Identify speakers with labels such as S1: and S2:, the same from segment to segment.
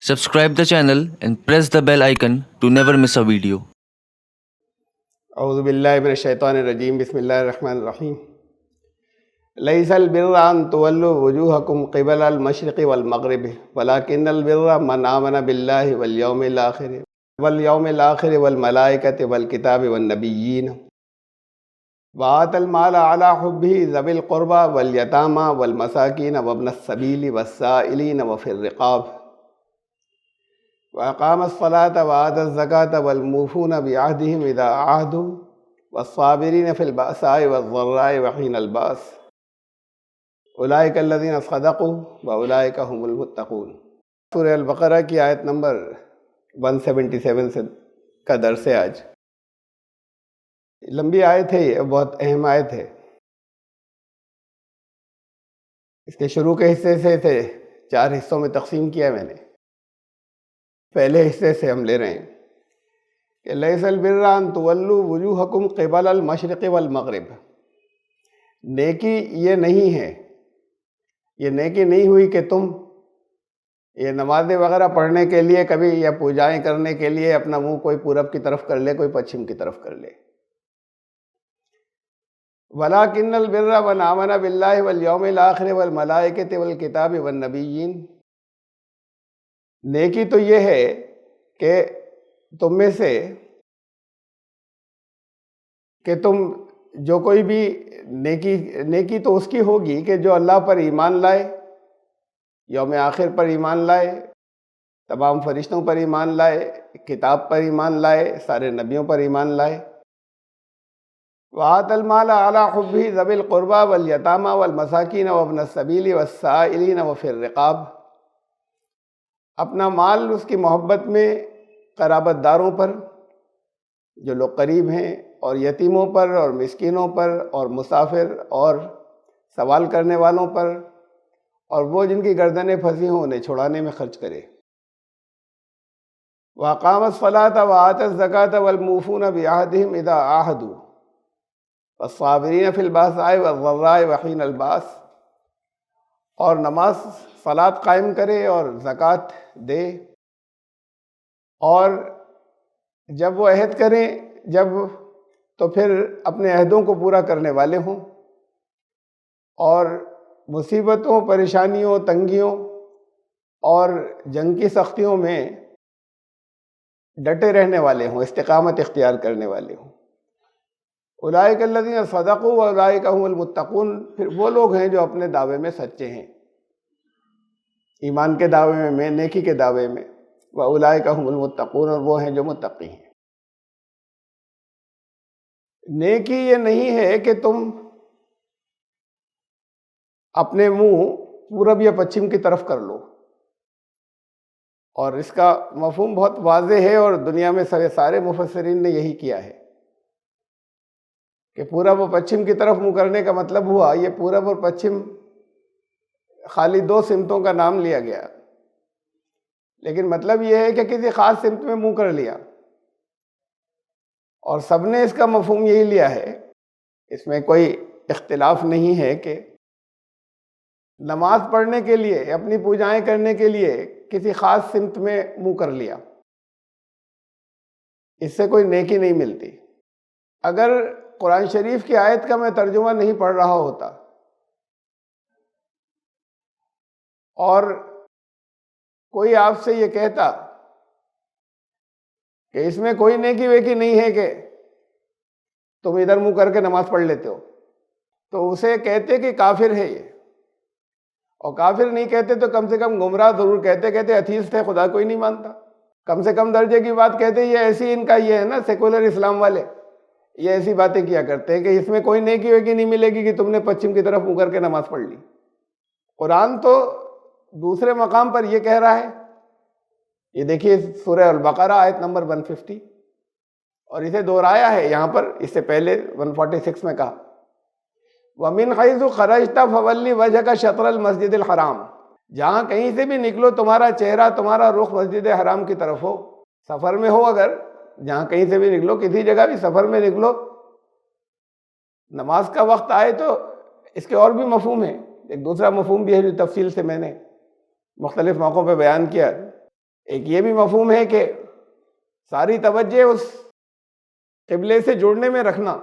S1: Subscribe the channel and press the bell icon to never miss a video.
S2: اعوذ باللہ من الشیطان الرجیم بسم اللہ الرحمن الرحیم لیس البر ان تولوا وجوہکم قبل المشرق والمغرب ولکن البر من آمن باللہ والیوم الآخر والملائکۃ والکتاب والنبیین وآتى المال على حبه ذوي القربى واليتامى والمساکین وابن السبیل والسائلین وفی الرقاب وأقام الصلاة وآتى الزكاة والموفون بعهدهم إذا عاهدوا والصابرين في البأساء والضراء وحين البأس أولئك الذين صدقوا وأولئك هم المتقون۔ سورہ البقرہ کی آیت نمبر 177 سے کا درس ہے آج۔ لمبی آیت ہے، یہ بہت اہم آیت ہے۔ اس کے شروع کے حصے سے 4 حصوں میں تقسیم کیا میں نے۔ پہلے حصے سے ہم لے رہے ہیں کہ لیس البر ان تولوا وجوہکم قبل المشرق والمغرب، نیکی یہ نہیں ہے، یہ نیکی نہیں ہوئی کہ تم یہ نمازیں وغیرہ پڑھنے کے لیے کبھی یا پوجائیں کرنے کے لیے اپنا منہ کوئی پورب کی طرف کر لے، کوئی پچھم کی طرف کر لے۔ وَلَٰكِنَّ الْبِرَّ مَنْ آمَنَ بِاللَّهِ وَالْيَوْمِ الْآخِرِ وَالْمَلَائِكَةِ وَالْكِتَابِ وَالنَّبِيِّينَ، نیکی تو یہ ہے کہ تم میں سے کہ تم جو کوئی بھی نیکی تو اس کی ہوگی کہ جو اللہ پر ایمان لائے، یوم آخر پر ایمان لائے، تمام فرشتوں پر ایمان لائے، کتاب پر ایمان لائے، سارے نبیوں پر ایمان لائے۔ وَآتَى الْمَالَ عَلَى حُبِّهِ ذَوِي الْقُرْبَى وَالْيَتَامَى وَالْمَسَاكِينَ وَابْنَ السَّبِيلِ وَالسَّائِلِينَ وَفِي الرِّقَابِ، اپنا مال اس کی محبت میں قرابت داروں پر جو لوگ قریب ہیں، اور یتیموں پر اور مسکینوں پر اور مسافر اور سوال کرنے والوں پر، اور وہ جن کی گردنیں پھنسی ہوں انہیں چھڑانے میں خرچ کرے۔ وَأَقَامَ الصَّلَاةَ وَآتَى الزَّكَاةَ وَالْمُوفُونَ بِعَهْدِهِمْ إِذَا عَاهَدُوا وَالصَّابِرِينَ فِي الْبَأْسَاءِ وَالضَّرَّاءِ وَحِينَ الْبَأْسِ، اور نماز صلاۃ قائم کرے اور زکوٰۃ دے، اور جب وہ عہد کریں تو پھر اپنے عہدوں کو پورا کرنے والے ہوں، اور مصیبتوں، پریشانیوں، تنگیوں اور جنگ کی سختیوں میں ڈٹے رہنے والے ہوں، استقامت اختیار کرنے والے ہوں۔ اولئک الذین صدقوا واولئک هم المتقون، پھر وہ لوگ ہیں جو اپنے دعوے میں سچے ہیں، ایمان کے دعوے میں، نیکی کے دعوے میں۔ واولئک هم المتقون، اور وہ ہیں جو متقی ہیں۔ نیکی یہ نہیں ہے کہ تم اپنے منہ پورب یا پچھم کی طرف کر لو، اور اس کا مفہوم بہت واضح ہے، اور دنیا میں سارے مفسرین نے یہی کیا ہے کہ پورب و پچھم کی طرف منہ کرنے کا مطلب ہوا، یہ پورب اور پچھم خالی 2 سمتوں کا نام لیا گیا، لیکن مطلب یہ ہے کہ کسی خاص سمت میں منہ کر لیا، اور سب نے اس کا مفہوم یہی لیا ہے۔ اس میں کوئی اختلاف نہیں ہے کہ نماز پڑھنے کے لیے، اپنی پوجائیں کرنے کے لیے کسی خاص سمت میں منہ کر لیا، اس سے کوئی نیکی نہیں ملتی۔ اگر قرآن شریف کی آیت کا میں ترجمہ نہیں پڑھ رہا ہوتا اور کوئی آپ سے یہ کہتا کہ اس میں کوئی نیکی ویکی نہیں ہے کہ تم ادھر منہ کر کے نماز پڑھ لیتے ہو، تو اسے کہتے کہ کافر ہے یہ، اور کافر نہیں کہتے تو کم سے کم گمراہ ضرور کہتے ایتھیسٹ ہے، خدا کوئی نہیں مانتا، کم سے کم درجے کی بات کہتے۔ یہ ایسی ان کا یہ ہے نا، سیکولر اسلام والے یہ ایسی باتیں کیا کرتے ہیں کہ اس میں کوئی نیکی ویکی نہیں ملے گی کہ تم نے پچھم کی طرف منہ کر کے نماز پڑھ لی۔ قرآن تو دوسرے مقام پر یہ کہہ رہا ہے، یہ دیکھیے سورہ البقرہ آیت نمبر 150، اور اسے دہرایا ہے یہاں پر، اس سے پہلے 146 میں کہا وَمِنْ حَيْثُ خَرَجْتَ فَوَلِّ وَجْهَكَ شَطْرَ الْمَسْجِدِ الْحَرَامِ، جہاں کہیں سے بھی نکلو تمہارا چہرہ، تمہارا رخ مسجد حرام کی طرف ہو۔ سفر میں ہو، اگر جہاں کہیں سے بھی نکلو، کسی جگہ بھی سفر میں نکلو، نماز کا وقت آئے تو اس کے اور بھی مفہوم ہیں، ایک دوسرا مفہوم بھی ہے جو تفصیل سے میں نے مختلف موقعوں پہ بیان کیا۔ ایک یہ بھی مفہوم ہے کہ ساری توجہ اس قبلے سے جڑنے میں رکھنا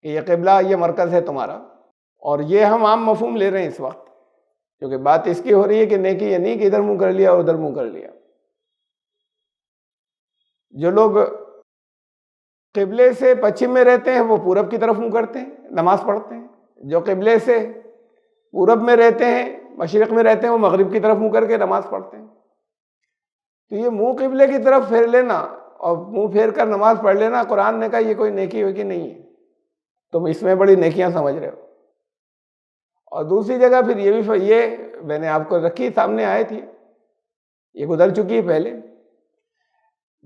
S2: کہ یہ قبلہ یہ مرکز ہے تمہارا، اور یہ ہم عام مفہوم لے رہے ہیں اس وقت، کیونکہ بات اس کی ہو رہی ہے کہ نیکی یہ نہیں کہ ادھر منہ کر لیا اور ادھر منہ کر لیا۔ جو لوگ قبلے سے پچھم میں رہتے ہیں وہ پورب کی طرف منہ کرتے ہیں، نماز پڑھتے ہیں۔ جو قبلے سے پورب میں رہتے ہیں، مشرق میں رہتے ہیں، وہ مغرب کی طرف منہ کر کے نماز پڑھتے ہیں۔ تو یہ منہ قبلے کی طرف پھیر لینا اور منہ پھیر کر نماز پڑھ لینا، قرآن نے کہا یہ کوئی نیکی ویکی نہیں ہے، تم اس میں بڑی نیکیاں سمجھ رہے ہو۔ اور دوسری جگہ پھر یہ میں نے آپ کو رکھی سامنے آئے تھی، یہ گزر چکی ہے پہلے،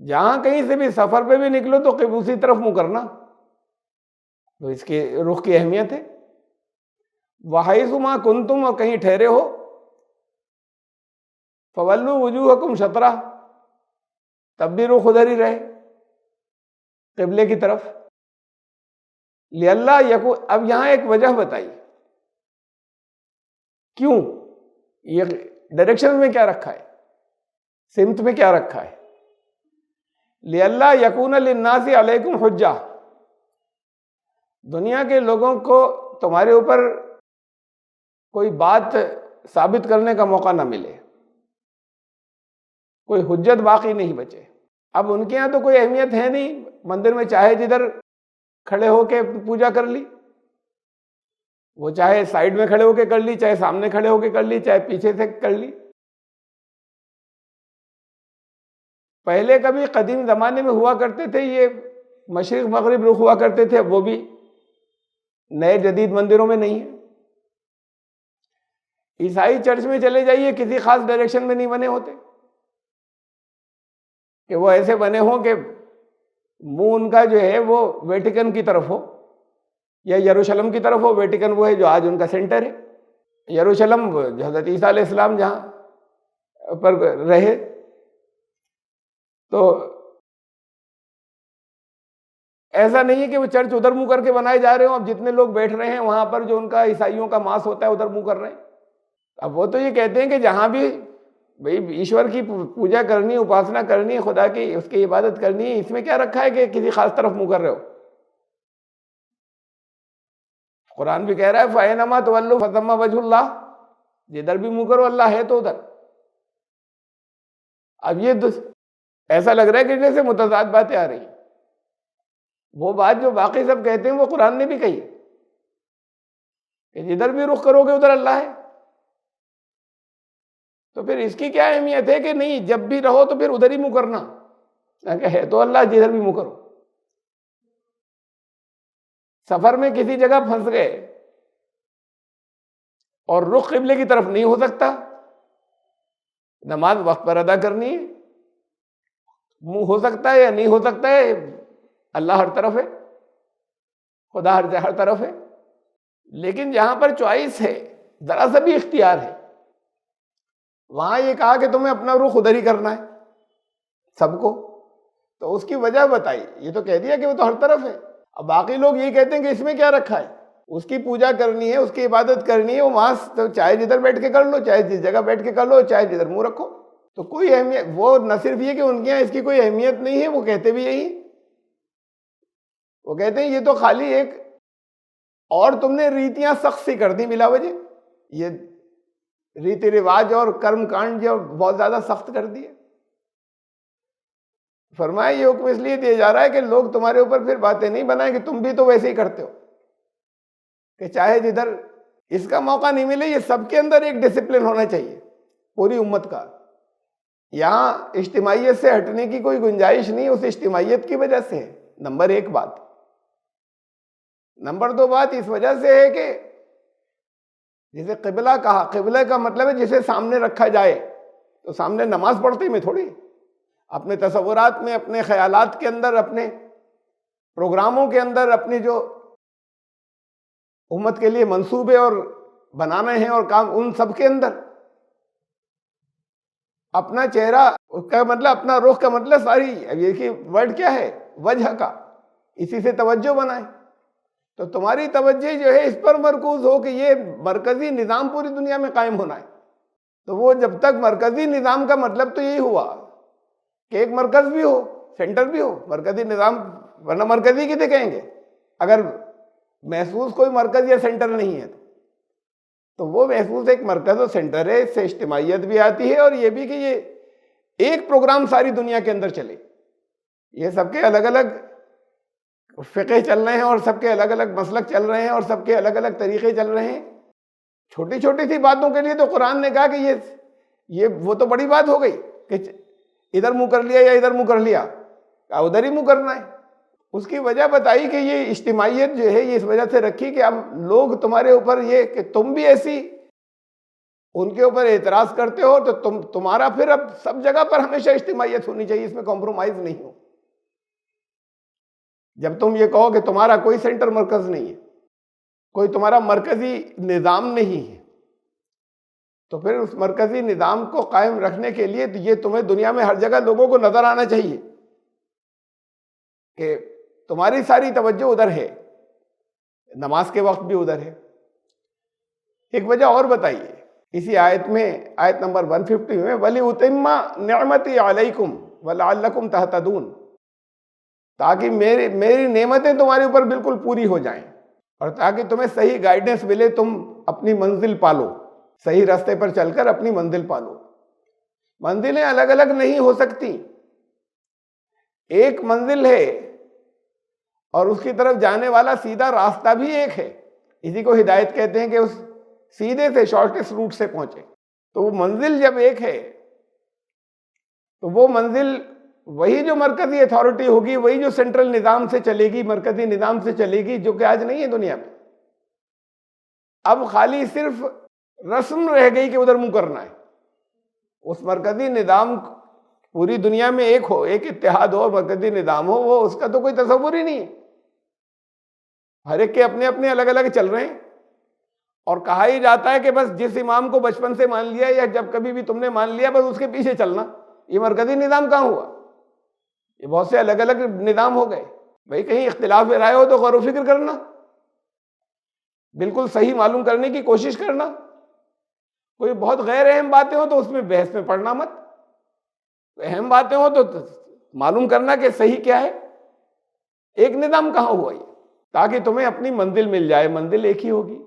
S2: جہاں کہیں سے بھی سفر پہ بھی نکلو تو اسی طرف منہ کرنا، تو اس کے رخ کی اہمیت ہے۔ وَحَيْثُ مَا كُنْتُمْ، اور کہیں ٹھہرے ہو، فَوَلُّوا وُجُوهَكُمْ شَطْرَهُ، تب بھی رخ ادھر ہی رہے قبلے کی طرف۔ لِأَلَّا يَكُونَ، اب یہاں ایک وجہ بتائی کیوں یہ ڈائریکشن میں کیا رکھا ہے، سمت میں کیا رکھا ہے۔ لِأَلَّا يَكُونَ لِلنَّاسِ عَلَيْكُمْ حُجَّةٌ، دنیا کے لوگوں کو تمہارے اوپر کوئی بات ثابت کرنے کا موقع نہ ملے، کوئی حجت باقی نہیں بچے۔ اب ان کے ہاں تو کوئی اہمیت ہے نہیں، مندر میں چاہے جدھر کھڑے ہو کے پوجا کر لی، وہ چاہے سائیڈ میں کھڑے ہو کے کر لی، چاہے سامنے کھڑے ہو کے کر لی، چاہے پیچھے سے کر لی۔ پہلے کبھی قدیم زمانے میں ہوا کرتے تھے، یہ مشرق مغرب رخ ہوا کرتے تھے، وہ بھی نئے جدید مندروں میں نہیں ہے۔ عیسائی چرچ میں چلے جائیے، کسی خاص ڈائریکشن میں نہیں بنے ہوتے کہ وہ ایسے بنے ہوں کہ منہ ان کا جو ہے وہ ویٹیکن کی طرف ہو یا یروشلم کی طرف ہو۔ ویٹیکن وہ ہے جو آج ان کا سینٹر ہے، یروشلم جو حضرت عیسیٰ علیہ السلام جہاں پر رہے۔ تو ایسا نہیں ہے کہ وہ چرچ ادھر منہ کر کے بنائے جا رہے ہوں، اب جتنے لوگ بیٹھ رہے ہیں وہاں پر جو ان کا عیسائیوں کا ماس ہوتا ہے ادھر منہ کر رہے ہیں۔ اب وہ تو یہ کہتے ہیں کہ جہاں بھی بھئی ایشور کی پوجا کرنی، اپاسنا کرنی، خدا کی اس کی عبادت کرنی ہے، اس میں کیا رکھا ہے کہ کسی خاص طرف منہ کر رہے ہو۔ قرآن بھی کہہ رہا ہے فَأَيْنَمَا تُوَلُّوا فَثَمَّ وَجْهُ اللَّهِ، جدھر بھی منہ کرو اللہ ہے تو ادھر۔ اب یہ ایسا لگ رہا ہے کہ جیسے متضاد باتیں آ رہی ہیں۔ وہ بات جو باقی سب کہتے ہیں وہ قرآن نے بھی کہی کہ جدھر بھی رخ کرو گے ادھر اللہ ہے، تو پھر اس کی کیا اہمیت ہے کہ نہیں جب بھی رہو تو پھر ادھر ہی منہ کرنا، کہ ہے تو اللہ جدھر بھی منہ کرو۔ سفر میں کسی جگہ پھنس گئے اور رخ قبلے کی طرف نہیں ہو سکتا، نماز وقت پر ادا کرنی ہے، منہ ہو سکتا ہے یا نہیں ہو سکتا ہے، اللہ ہر طرف ہے، خدا ہر طرف ہے۔ لیکن جہاں پر چوائس ہے، ذرا سا بھی اختیار ہے، وہاں یہ کہا کہ تمہیں اپنا رخ ادھر ہی کرنا ہے سب کو، تو اس کی وجہ بتائی۔ یہ تو کہہ دیا کہ وہ تو ہر طرف ہے۔ اب باقی لوگ یہ کہتے ہیں کہ اس میں کیا رکھا ہے، اس کی پوجا کرنی ہے، اس کی عبادت کرنی ہے، وہ وہاں تو چاہے جدھر بیٹھ کے کر لو، چاہے جس جگہ بیٹھ کے کر لو، چاہے جدھر منہ رکھو، تو کوئی اہمیت۔ وہ نہ صرف یہ کہ ان کے یہاں اس کی کوئی اہمیت نہیں ہے، وہ کہتے بھی یہی، وہ کہتے ہیں یہ تو خالی ایک، اور تم نے ریتیاں سخت سی کر دی بلا وجہ، یہ ریتی رواج اور کرم کانڈ جو بہت زیادہ سخت کر دیے۔ فرمایا یہ حکم اس لیے دیا جا رہا ہے کہ لوگ تمہارے اوپر پھر باتیں نہیں بنائیں کہ تم بھی تو ویسے ہی کرتے ہو، کہ چاہے جدھر اس کا موقع نہیں ملے۔ یہ سب کے اندر ایک ڈسپلن ہونا چاہیے پوری امت کا، یہاں اجتماعیت سے ہٹنے کی کوئی گنجائش نہیں، اس اجتماعیت کی وجہ سے ہے، نمبر ایک بات۔ نمبر دو بات اس وجہ سے ہے کہ جسے قبلہ کہا، قبلہ کا مطلب ہے جسے سامنے رکھا جائے، تو سامنے نماز پڑھتے میں تھوڑی، اپنے تصورات میں، اپنے خیالات کے اندر، اپنے پروگراموں کے اندر، اپنی جو امت کے لیے منصوبے اور بنانے ہیں اور کام، ان سب کے اندر اپنا چہرہ، اس کا مطلب اپنا رخ کا مطلب ساری، یہ کہ ورڈ کیا ہے، وجہ کا، اسی سے توجہ بنائیں۔ تو تمہاری توجہ جو ہے اس پر مرکوز ہو کہ یہ مرکزی نظام پوری دنیا میں قائم ہونا ہے، تو وہ جب تک مرکزی نظام کا مطلب تو یہی ہوا کہ ایک مرکز بھی ہو، سینٹر بھی ہو، مرکزی نظام، ورنہ مرکزی کسے کہیں گے اگر محسوس کوئی مرکز یا سینٹر نہیں ہے تو وہ محسوس ایک مرکز و سینٹر ہے. اس سے اجتماعیت بھی آتی ہے اور یہ بھی کہ یہ ایک پروگرام ساری دنیا کے اندر چلے. یہ سب کے الگ الگ فقہ چل رہے ہیں اور سب کے الگ الگ مسلک چل رہے ہیں اور سب کے الگ الگ طریقے چل رہے ہیں. چھوٹی چھوٹی سی باتوں کے لیے تو قرآن نے کہا کہ یہ وہ تو بڑی بات ہو گئی کہ ادھر منہ کر لیا یا ادھر منہ کر لیا، کہا ادھر ہی منہ کرنا ہے. اس کی وجہ بتائی کہ یہ اجتماعیت جو ہے یہ اس وجہ سے رکھی کہ اب لوگ تمہارے اوپر یہ کہ تم بھی ایسی ان کے اوپر اعتراض کرتے ہو تو تمہارا پھر اب سب جگہ پر ہمیشہ اجتماعیت ہونی چاہیے، اس میں کمپرومائز نہیں ہو. جب تم یہ کہو کہ تمہارا کوئی سینٹر مرکز نہیں ہے، کوئی تمہارا مرکزی نظام نہیں ہے، تو پھر اس مرکزی نظام کو قائم رکھنے کے لیے یہ تمہیں دنیا میں ہر جگہ لوگوں کو نظر آنا چاہیے کہ تمہاری ساری توجہ ادھر ہے، نماز کے وقت بھی ادھر ہے. ایک وجہ اور بتائیے اسی آیت میں، آیت نمبر 150 میں، وَلِأُتِمَّ نِعْمَتِي عَلَيْكُمْ وَلَعَلَّكُمْ تَهْتَدُونَ، تاکہ میری نعمتیں تمہارے اوپر بالکل پوری ہو جائیں اور تاکہ تمہیں صحیح گائیڈنس ملے، تم اپنی منزل پالو، صحیح راستے پر چل کر اپنی منزل پالو. منزلیں الگ الگ نہیں ہو سکتی، ایک منزل ہے اور اس کی طرف جانے والا سیدھا راستہ بھی ایک ہے. اسی کو ہدایت کہتے ہیں کہ اس سیدھے سے شارٹیسٹ روٹ سے پہنچے. تو وہ منزل جب ایک ہے تو وہ منزل وہی جو مرکزی اتھارٹی ہوگی، وہی جو سینٹرل نظام سے چلے گی، مرکزی نظام سے چلے گی، جو کہ آج نہیں ہے دنیا میں. اب خالی صرف رسم رہ گئی کہ ادھر منہ کرنا ہے. اس مرکزی نظام پوری دنیا میں ایک ہو، ایک اتحاد ہو، مرکزی نظام ہو، وہ اس کا تو کوئی تصور ہی نہیں ہے. ہر ایک کے اپنے اپنے الگ الگ چل رہے ہیں اور کہا ہی جاتا ہے کہ بس جس امام کو بچپن سے مان لیا یا جب کبھی بھی تم نے مان لیا بس اس کے پیچھے چلنا. یہ مرکزی نظام کہاں ہوا؟ یہ بہت سے الگ الگ نظام ہو گئے. بھئی کہیں اختلاف رائے ہو تو غور و فکر کرنا، بالکل صحیح معلوم کرنے کی کوشش کرنا. کوئی بہت غیر اہم باتیں ہوں تو اس میں بحث میں پڑنا مت، اہم باتیں ہوں تو معلوم کرنا کہ صحیح کیا ہے. ایک نظام کہاں ہوا یہ؟ تاکہ تمہیں اپنی منزل مل جائے. منزل ایک ہی ہوگی،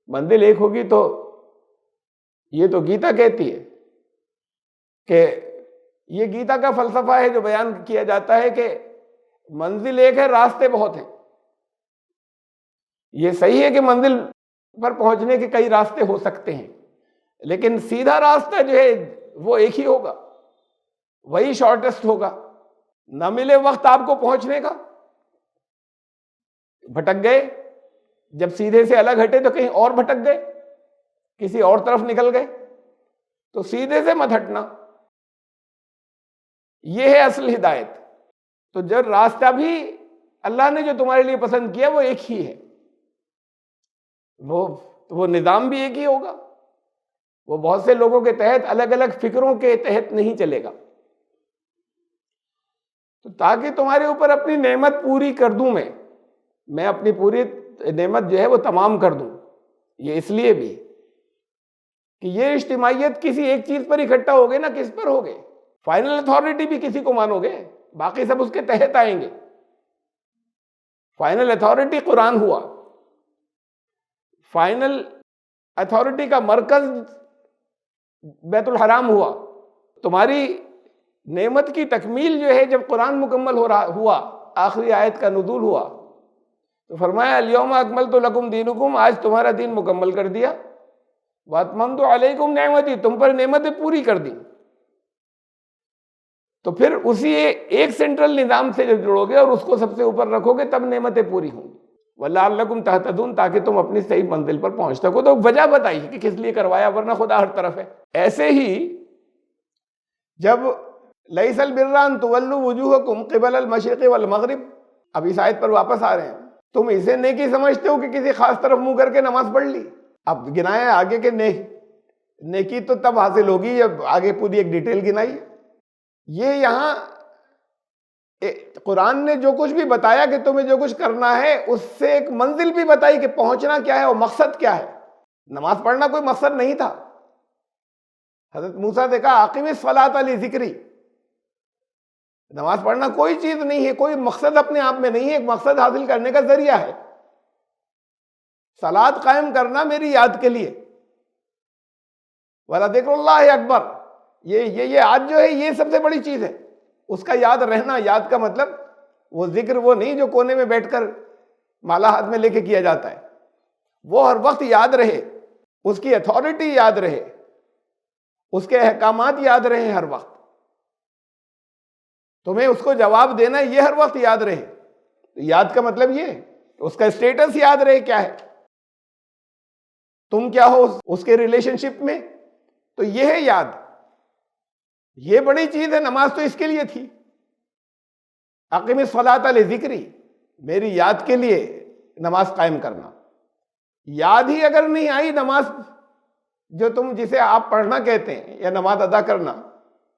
S2: منزل ایک ہوگی تو یہ تو گیتا کہتی ہے کہ یہ گیتا کا فلسفہ ہے جو بیان کیا جاتا ہے کہ منزل ایک ہے، راستے بہت ہیں. یہ صحیح ہے کہ منزل پر پہنچنے کے کئی راستے ہو سکتے ہیں، لیکن سیدھا راستہ جو ہے وہ ایک ہی ہوگا، وہی شارٹیسٹ ہوگا. نہ ملے وقت آپ کو پہنچنے کا، بھٹک گئے، جب سیدھے سے الگ ہٹے تو کہیں اور بھٹک گئے، کسی اور طرف نکل گئے، تو سیدھے سے مت ہٹنا. یہ ہے اصل ہدایت. تو جو راستہ بھی اللہ نے جو تمہارے لیے پسند کیا وہ ایک ہی ہے، وہ نظام بھی ایک ہی ہوگا. وہ بہت سے لوگوں کے تحت، الگ الگ فکروں کے تحت نہیں چلے گا. تو تاکہ تمہارے اوپر اپنی نعمت پوری کر دوں، میں اپنی پوری نعمت جو ہے وہ تمام کر دوں. یہ اس لیے بھی کہ یہ اجتماعیت کسی ایک چیز پر اکٹھا ہوگے نا، کس پر ہوگے؟ فائنل اتھارٹی بھی کسی کو مانو گے، باقی سب اس کے تحت آئیں گے. فائنل اتھارٹی قرآن ہوا، فائنل اتھارٹی کا مرکز بیت الحرام ہوا. تمہاری نعمت کی تکمیل جو ہے جب قرآن مکمل ہوا، آخری آیت کا نزول ہوا تو فرمایا الیوم اکملت لکم دینکم، آج تمہارا دین مکمل کر دیا. واتممت علیکم نعمتی، تم پر نعمتیں پوری کر دی. تو پھر اسی ایک سینٹرل نظام سے جب جڑو گے اور اس کو سب سے اوپر رکھو گے تب نعمتیں پوری ہوں گی. وَلَعَلَّكُمْ تَهْتَدُونَ، تاکہ تم اپنی صحیح منزل پر پہنچ سکو. تو وجہ بتائیے کہ کس لیے کروایا، ورنہ خدا ہر طرف ہے. ایسے ہی جب لَيْسَ الْبِرَّ أَن تُوَلُّوا وُجُوهَكُمْ قِبَلَ الْمَشْرِقِ وَالْمَغْرِبِ، اب اس آیت پر واپس آ رہے ہیں. تم اسے نیکی سمجھتے ہو کہ کسی خاص طرف منہ کر کے نماز پڑھ لی. اب گنایا آگے کہ نیکی تو تب حاصل ہوگی جب آگے پوری ایک ڈیٹیل گنائی. یہ یہاں قرآن نے جو کچھ بھی بتایا کہ تمہیں جو کچھ کرنا ہے، اس سے ایک منزل بھی بتائی کہ پہنچنا کیا ہے اور مقصد کیا ہے. نماز پڑھنا کوئی مقصد نہیں تھا، حضرت موسیٰ سے کہا اقیم الصلاۃ لذکری، نماز پڑھنا کوئی چیز نہیں ہے، کوئی مقصد اپنے آپ میں نہیں ہے، ایک مقصد حاصل کرنے کا ذریعہ ہے۔ صلاۃ قائم کرنا میری یاد کے لیے، وَلَذِكْرُ اللَّهِ اکبر، یہ یاد جو ہے یہ سب سے بڑی چیز ہے، اس کا یاد رہنا۔ یاد کا مطلب وہ ذکر وہ نہیں جو کونے میں بیٹھ کر مالا ہاتھ میں لے کے کیا جاتا ہے، وہ ہر وقت یاد رہے، اس کی اتھارٹی یاد رہے، اس کے احکامات یاد رہے ہر وقت، تمہیں اس کو جواب دینا یہ ہر وقت یاد رہے۔ یاد کا مطلب یہ ہے کہ اس کا اسٹیٹس یاد رہے کیا ہے، تم کیا ہو اس کے ریلیشن شپ میں، تو یہ ہے یاد۔ یہ بڑی چیز ہے، نماز تو اس کے لیے تھی، اقیم الصلاۃ لذکری، میری یاد کے لیے نماز قائم کرنا۔ یاد ہی اگر نہیں آئی نماز، جو جسے آپ پڑھنا کہتے ہیں یا نماز ادا کرنا،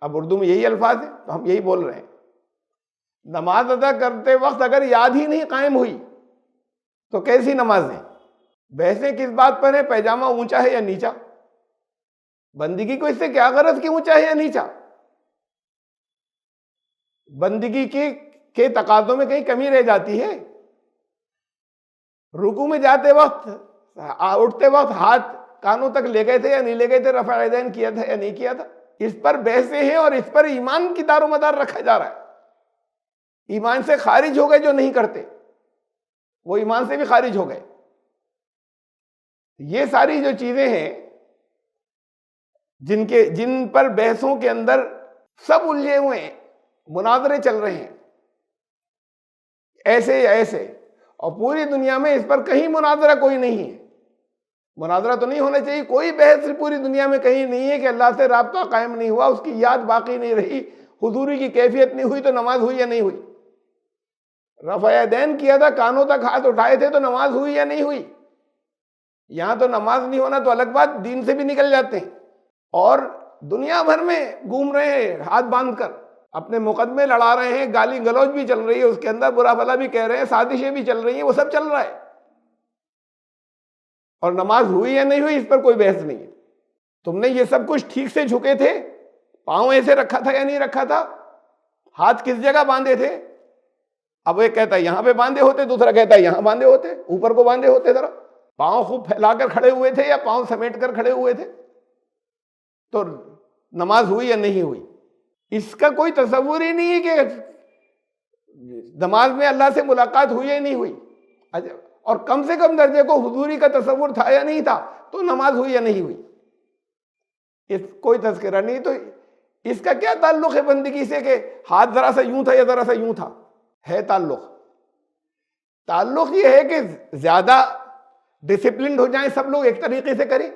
S2: اب اردو میں یہی الفاظ ہیں تو ہم یہی بول رہے ہیں، نماز ادا کرتے وقت اگر یاد ہی نہیں قائم ہوئی تو کیسی نماز ہے؟ بحثیں کس بات پر ہے، پیجامہ اونچا ہے یا نیچا، بندگی کو اس سے کیا غرض کہ اونچا ہے یا نیچا؟ بندگی کے تقاضوں میں کہیں کمی رہ جاتی ہے؟ رکوع میں جاتے وقت، اٹھتے وقت ہاتھ کانوں تک لے گئے تھے یا نہیں لے گئے تھے، رفع یدین کیا تھا یا نہیں کیا تھا؟ اس پر بحثیں ہیں اور اس پر ایمان کی دار و مدار رکھا جا رہا ہے۔ ایمان سے خارج ہو گئے جو نہیں کرتے، وہ ایمان سے بھی خارج ہو گئے۔ یہ ساری جو چیزیں ہیں جن پر بحثوں کے اندر سب الجھے ہوئے ہیں، مناظرے چل رہے ہیں ایسے یا ایسے، اور پوری دنیا میں اس پر کہیں مناظرہ کوئی نہیں ہے۔ مناظرہ تو نہیں ہونا چاہیے، کوئی بحث پوری دنیا میں کہیں نہیں ہے کہ اللہ سے رابطہ قائم نہیں ہوا، اس کی یاد باقی نہیں رہی، حضوری کی کیفیت نہیں ہوئی تو نماز ہوئی یا نہیں ہوئی؟ رفع یدین کیا تھا، کانوں تک ہاتھ اٹھائے تھے تو نماز ہوئی یا نہیں ہوئی؟ یہاں تو نماز نہیں ہونا تو الگ بات، دین سے بھی نکل جاتے ہیں اور دنیا بھر میں گھوم رہے ہیں ہاتھ باندھ کر، اپنے مقدمے لڑا رہے ہیں، گالی گلوچ بھی چل رہی ہے، اس کے اندر برا بھلا بھی کہہ رہے ہیں، سازشیں بھی چل رہی ہیں، وہ سب چل رہا ہے، اور نماز ہوئی یا نہیں ہوئی اس پر کوئی بحث نہیں ہے۔ تم نے یہ سب کچھ ٹھیک سے جھکے تھے، پاؤں ایسے رکھا تھا یا نہیں رکھا تھا، ہاتھ کس جگہ باندھے تھے؟ اب ایک کہتا ہے یہاں پہ باندھے ہوتے، دوسرا کہتا ہے یہاں باندھے ہوتے، اوپر کو باندھے ہوتے، ذرا پاؤں خوب پھیلا کر کھڑے ہوئے تھے یا پاؤں سمیٹ کر کھڑے ہوئے تھے، تو نماز ہوئی یا نہیں ہوئی؟ اس کا کوئی تصور ہی نہیں ہے کہ نماز میں اللہ سے ملاقات ہوئی یا نہیں ہوئی، اور کم سے کم درجے کو حضوری کا تصور تھا یا نہیں تھا، تو نماز ہوئی یا نہیں ہوئی، اس کوئی تذکرہ نہیں۔ تو اس کا کیا تعلق ہے بندگی سے کہ ہاتھ ذرا سا یوں تھا یا ذرا سا یوں تھا؟ ہے تعلق یہ ہے کہ زیادہ ڈسپلنڈ ہو جائیں، سب لوگ ایک طریقے سے کریں،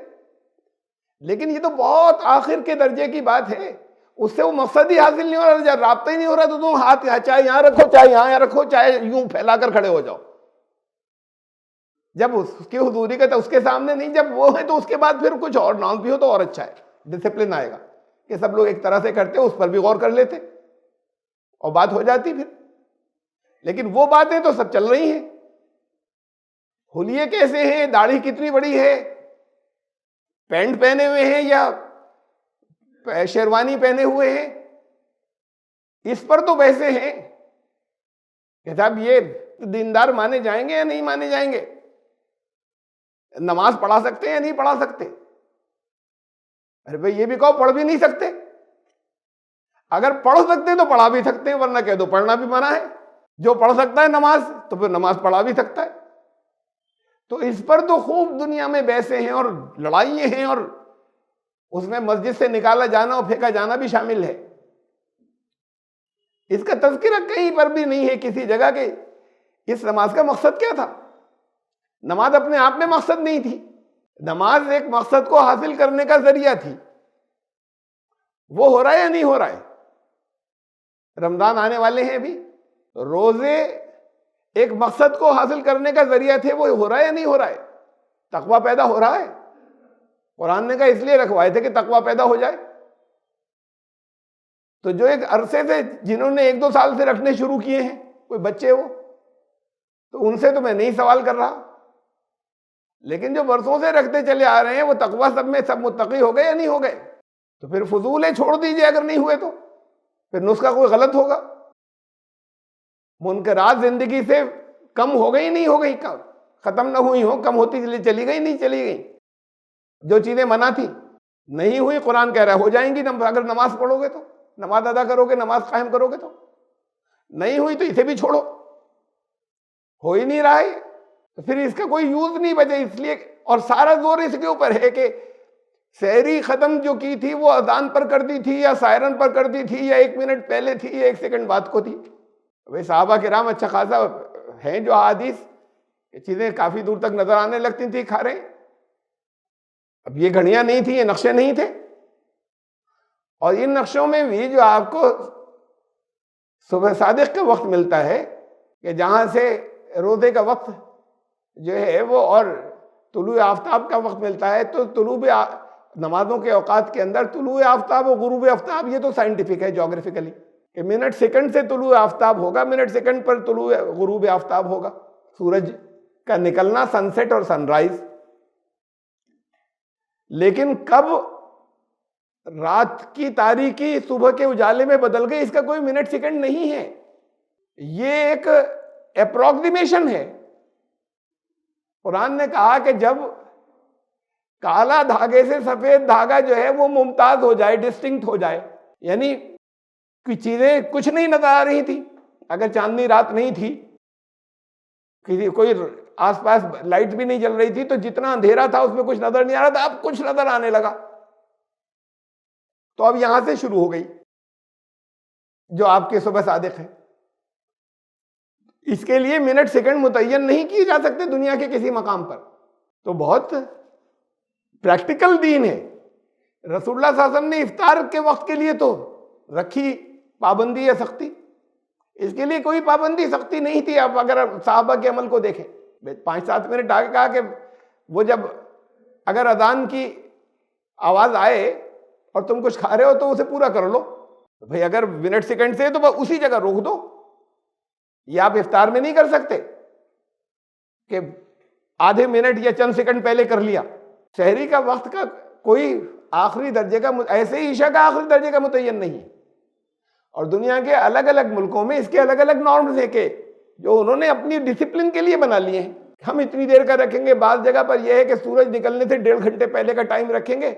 S2: لیکن یہ تو بہت آخر کے درجے کی بات ہے، اس سے وہ مقصد ہی حاصل نہیں ہو رہا، جب رابطہ ہی نہیں ہو رہا تو تم ہاتھ چاہے یہاں رکھو، چاہے یہاں رکھو، چاہے یوں پھیلا کر کھڑے ہو جاؤ، جب اس کی حضوری کا تو اس کے سامنے نہیں، جب وہ ہے تو اس کے بعد پھر کچھ اور نام بھی ہو تو اور اچھا ہے، ڈسپلن آئے گا کہ سب لوگ ایک طرح سے کرتے، اس پر بھی غور کر لیتے اور بات ہو جاتی پھر۔ لیکن وہ باتیں تو سب چل رہی ہیں، حلیے کیسے ہیں، داڑھی کتنی بڑی ہے، پینٹ پہنے ہوئے ہیں یا شیروانی پہنے ہوئے ہیں، اس پر تو بحثیں ہیں کہ صاحب یہ دیندار مانے جائیں گے یا نہیں مانے جائیں گے، نماز پڑھا سکتے ہیں یا نہیں پڑھا سکتے؟ ارے بھائی یہ بھی کہو پڑھ بھی نہیں سکتے، اگر پڑھ سکتے تو پڑھا بھی سکتے ہیں، ورنہ کہہ دو پڑھنا بھی منع ہے، جو پڑھ سکتا ہے نماز تو پھر نماز پڑھا بھی سکتا ہے۔ تو اس پر تو خوب دنیا میں بحثیں ہیں اور لڑائیاں ہیں، اور اس میں مسجد سے نکالا جانا اور پھینکا جانا بھی شامل ہے۔ اس کا تذکرہ کہیں پر بھی نہیں ہے کسی جگہ کہ اس نماز کا مقصد کیا تھا۔ نماز اپنے آپ میں مقصد نہیں تھی، نماز ایک مقصد کو حاصل کرنے کا ذریعہ تھی۔ وہ ہو رہا ہے یا نہیں ہو رہا ہے؟ رمضان آنے والے ہیں ابھی، روزے ایک مقصد کو حاصل کرنے کا ذریعہ تھے، وہ ہو رہا ہے یا نہیں ہو رہا ہے؟ تقویٰ پیدا ہو رہا ہے؟ قرآن نے کہا اس لیے رکھوائے تھے کہ تقویٰ پیدا ہو جائے۔ تو جو ایک عرصے سے جنہوں نے 1-2 سال سے رکھنے شروع کیے ہیں، کوئی بچے ہو تو ان سے تو میں نہیں سوال کر رہا، لیکن جو برسوں سے رکھتے چلے آ رہے ہیں وہ تقویٰ سب میں سب متقی ہو گئے یا نہیں ہو گئے؟ تو پھر فضول ہے، چھوڑ دیجئے اگر نہیں ہوئے تو، پھر نسخہ کوئی غلط ہوگا. منکرات زندگی سے کم ہو گئی نہیں ہو گئی، ختم نہ ہوئی ہو، کم ہوتی چلی گئی نہیں چلی گئی. جو چیزیں منع تھی نہیں ہوئی، قرآن کہہ رہا ہے ہو جائیں گی. اگر نماز پڑھو گے تو، نماز ادا کرو گے، نماز قائم کرو گے تو. نہیں ہوئی تو اسے بھی چھوڑو، ہو ہی نہیں رہا ہے تو پھر اس کا کوئی یوز نہیں بچے. اس لیے اور سارا زور اس کے اوپر ہے کہ سحری ختم جو کی تھی وہ اذان پر کر دی تھی یا سائرن پر کر دی تھی، یا 1 منٹ پہلے تھی یا 1 سیکنڈ بعد کو تھی. بھائی صحابہ کرام اچھا خاصا ہیں جو احادیث، یہ چیزیں کافی دور تک نظر آنے لگتی تھی کھا رہے. اب یہ گھڑیاں نہیں تھیں، یہ نقشے نہیں تھے. اور ان نقشوں میں بھی جو آپ کو صبح صادق کا وقت ملتا ہے کہ جہاں سے روزے کا وقت جو ہے وہ، اور طلوع آفتاب کا وقت ملتا ہے، تو نمازوں کے اوقات کے اندر طلوع آفتاب اور غروب آفتاب یہ تو سائنٹیفک ہے جیوگرافیکلی کہ منٹ سیکنڈ سے طلوع آفتاب ہوگا، منٹ سیکنڈ پر غروب آفتاب ہوگا. سورج کا نکلنا، سن سیٹ اور سن رائز. لیکن کب رات کی تاریکی صبح کے اجالے میں بدل گئی، اس کا کوئی منٹ سیکنڈ نہیں ہے. یہ ایک اپروکسیمیشن ہے. قرآن نے کہا کہ جب کالا دھاگے سے سفید دھاگا جو ہے وہ ممتاز ہو جائے، ڈسٹنکٹ ہو جائے، یعنی کوئی چیزیں کچھ نہیں نظر آ رہی تھی، اگر چاندنی رات نہیں تھی، کوئی آس پاس لائٹ بھی نہیں جل رہی تھی، تو جتنا اندھیرا تھا اس میں کچھ نظر نہیں آ رہا تھا، اب کچھ نظر آنے لگا. تو اب یہاں سے شروع ہو گئی جو آپ کے صبح صادق ہے. اس کے لیے منٹ سیکنڈ متعین نہیں کیے جا سکتے دنیا کے کسی مقام پر. تو بہت پریکٹیکل دین ہے. رسول اللہ صلی اللہ علیہ وسلم نے افطار کے وقت کے لیے تو رکھی پابندی یا سختی، اس کے لیے کوئی پابندی سختی نہیں تھی. آپ اگر صحابہ کے عمل کو دیکھیں، 5-7 منٹ آگے کہا کہ وہ جب اگر اذان کی آواز آئے اور تم کچھ کھا رہے ہو تو اسے پورا کر لو. بھئی اگر منٹ سیکنڈ سے تو بس اسی جگہ روک دو. یہ آپ افطار میں نہیں کر سکتے کہ آدھے منٹ یا چند سیکنڈ پہلے کر لیا. سحری کا وقت کا کوئی آخری درجے کا، ایسے ہی عشاء کا آخری درجے کا متعین نہیں ہے. اور دنیا کے الگ الگ ملکوں میں اس کے الگ الگ نارمز ہیں کہ جو انہوں نے اپنی ڈسپلن کے لیے بنا لیے ہیں. ہم اتنی دیر کا رکھیں گے، بعض جگہ پر یہ ہے کہ سورج نکلنے سے 1.5 گھنٹے پہلے کا ٹائم رکھیں گے،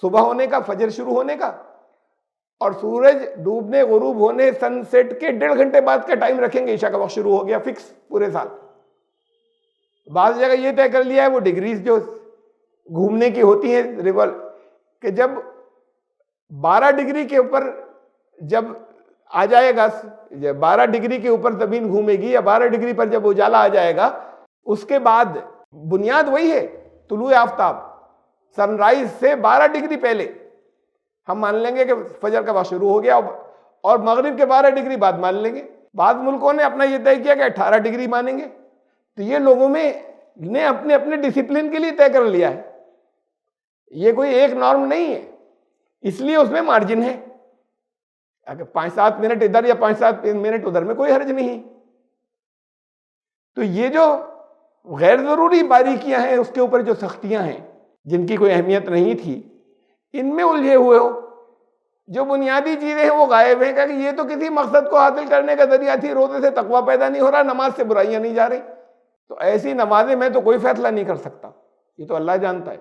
S2: صبح ہونے کا، فجر شروع ہونے کا، اور سورج ڈوبنے غروب ہونے سن سیٹ کے 1.5 گھنٹے بعد کا ٹائم رکھیں گے. عشاء کا وقت شروع ہو گیا فکس پورے سال. بعض جگہ یہ طے کر لیا ہے وہ ڈگریز جو گھومنے کی ہوتی ہیں ریول، کہ جب 12 ڈگری کے اوپر جب آ جائے گا، 12 ڈگری کے اوپر زمین گھومے گی، یا 12 ڈگری پر جب اجالا آ جائے گا، اس کے بعد بنیاد وہی ہے طلوع آفتاب سن رائز سے 12 ڈگری پہلے ہم مان لیں گے کہ فجر کا وقت شروع ہو گیا، اور مغرب کے 12 ڈگری بعد مان لیں گے. بعض ملکوں نے اپنا یہ طے کیا کہ 18 ڈگری مانیں گے. تو یہ لوگوں میں نے اپنے اپنے ڈسپلن کے لیے طے کر لیا ہے. یہ کوئی ایک نارم نہیں ہے، اس لیے اس میں مارجن ہے. اگر 5-7 منٹ ادھر یا 5-7 منٹ ادھر میں کوئی حرج نہیں. تو یہ جو غیر ضروری باریکیاں ہیں، اس کے اوپر جو سختیاں ہیں جن کی کوئی اہمیت نہیں تھی، ان میں الجھے ہوئے ہو. جو بنیادی چیزیں ہیں وہ غائب ہیں، کہ یہ تو کسی مقصد کو حاصل کرنے کا ذریعہ تھی. روزے سے تقویٰ پیدا نہیں ہو رہا، نماز سے برائیاں نہیں جا رہی. تو ایسی نمازیں میں تو کوئی فیصلہ نہیں کر سکتا، یہ تو اللہ جانتا ہے.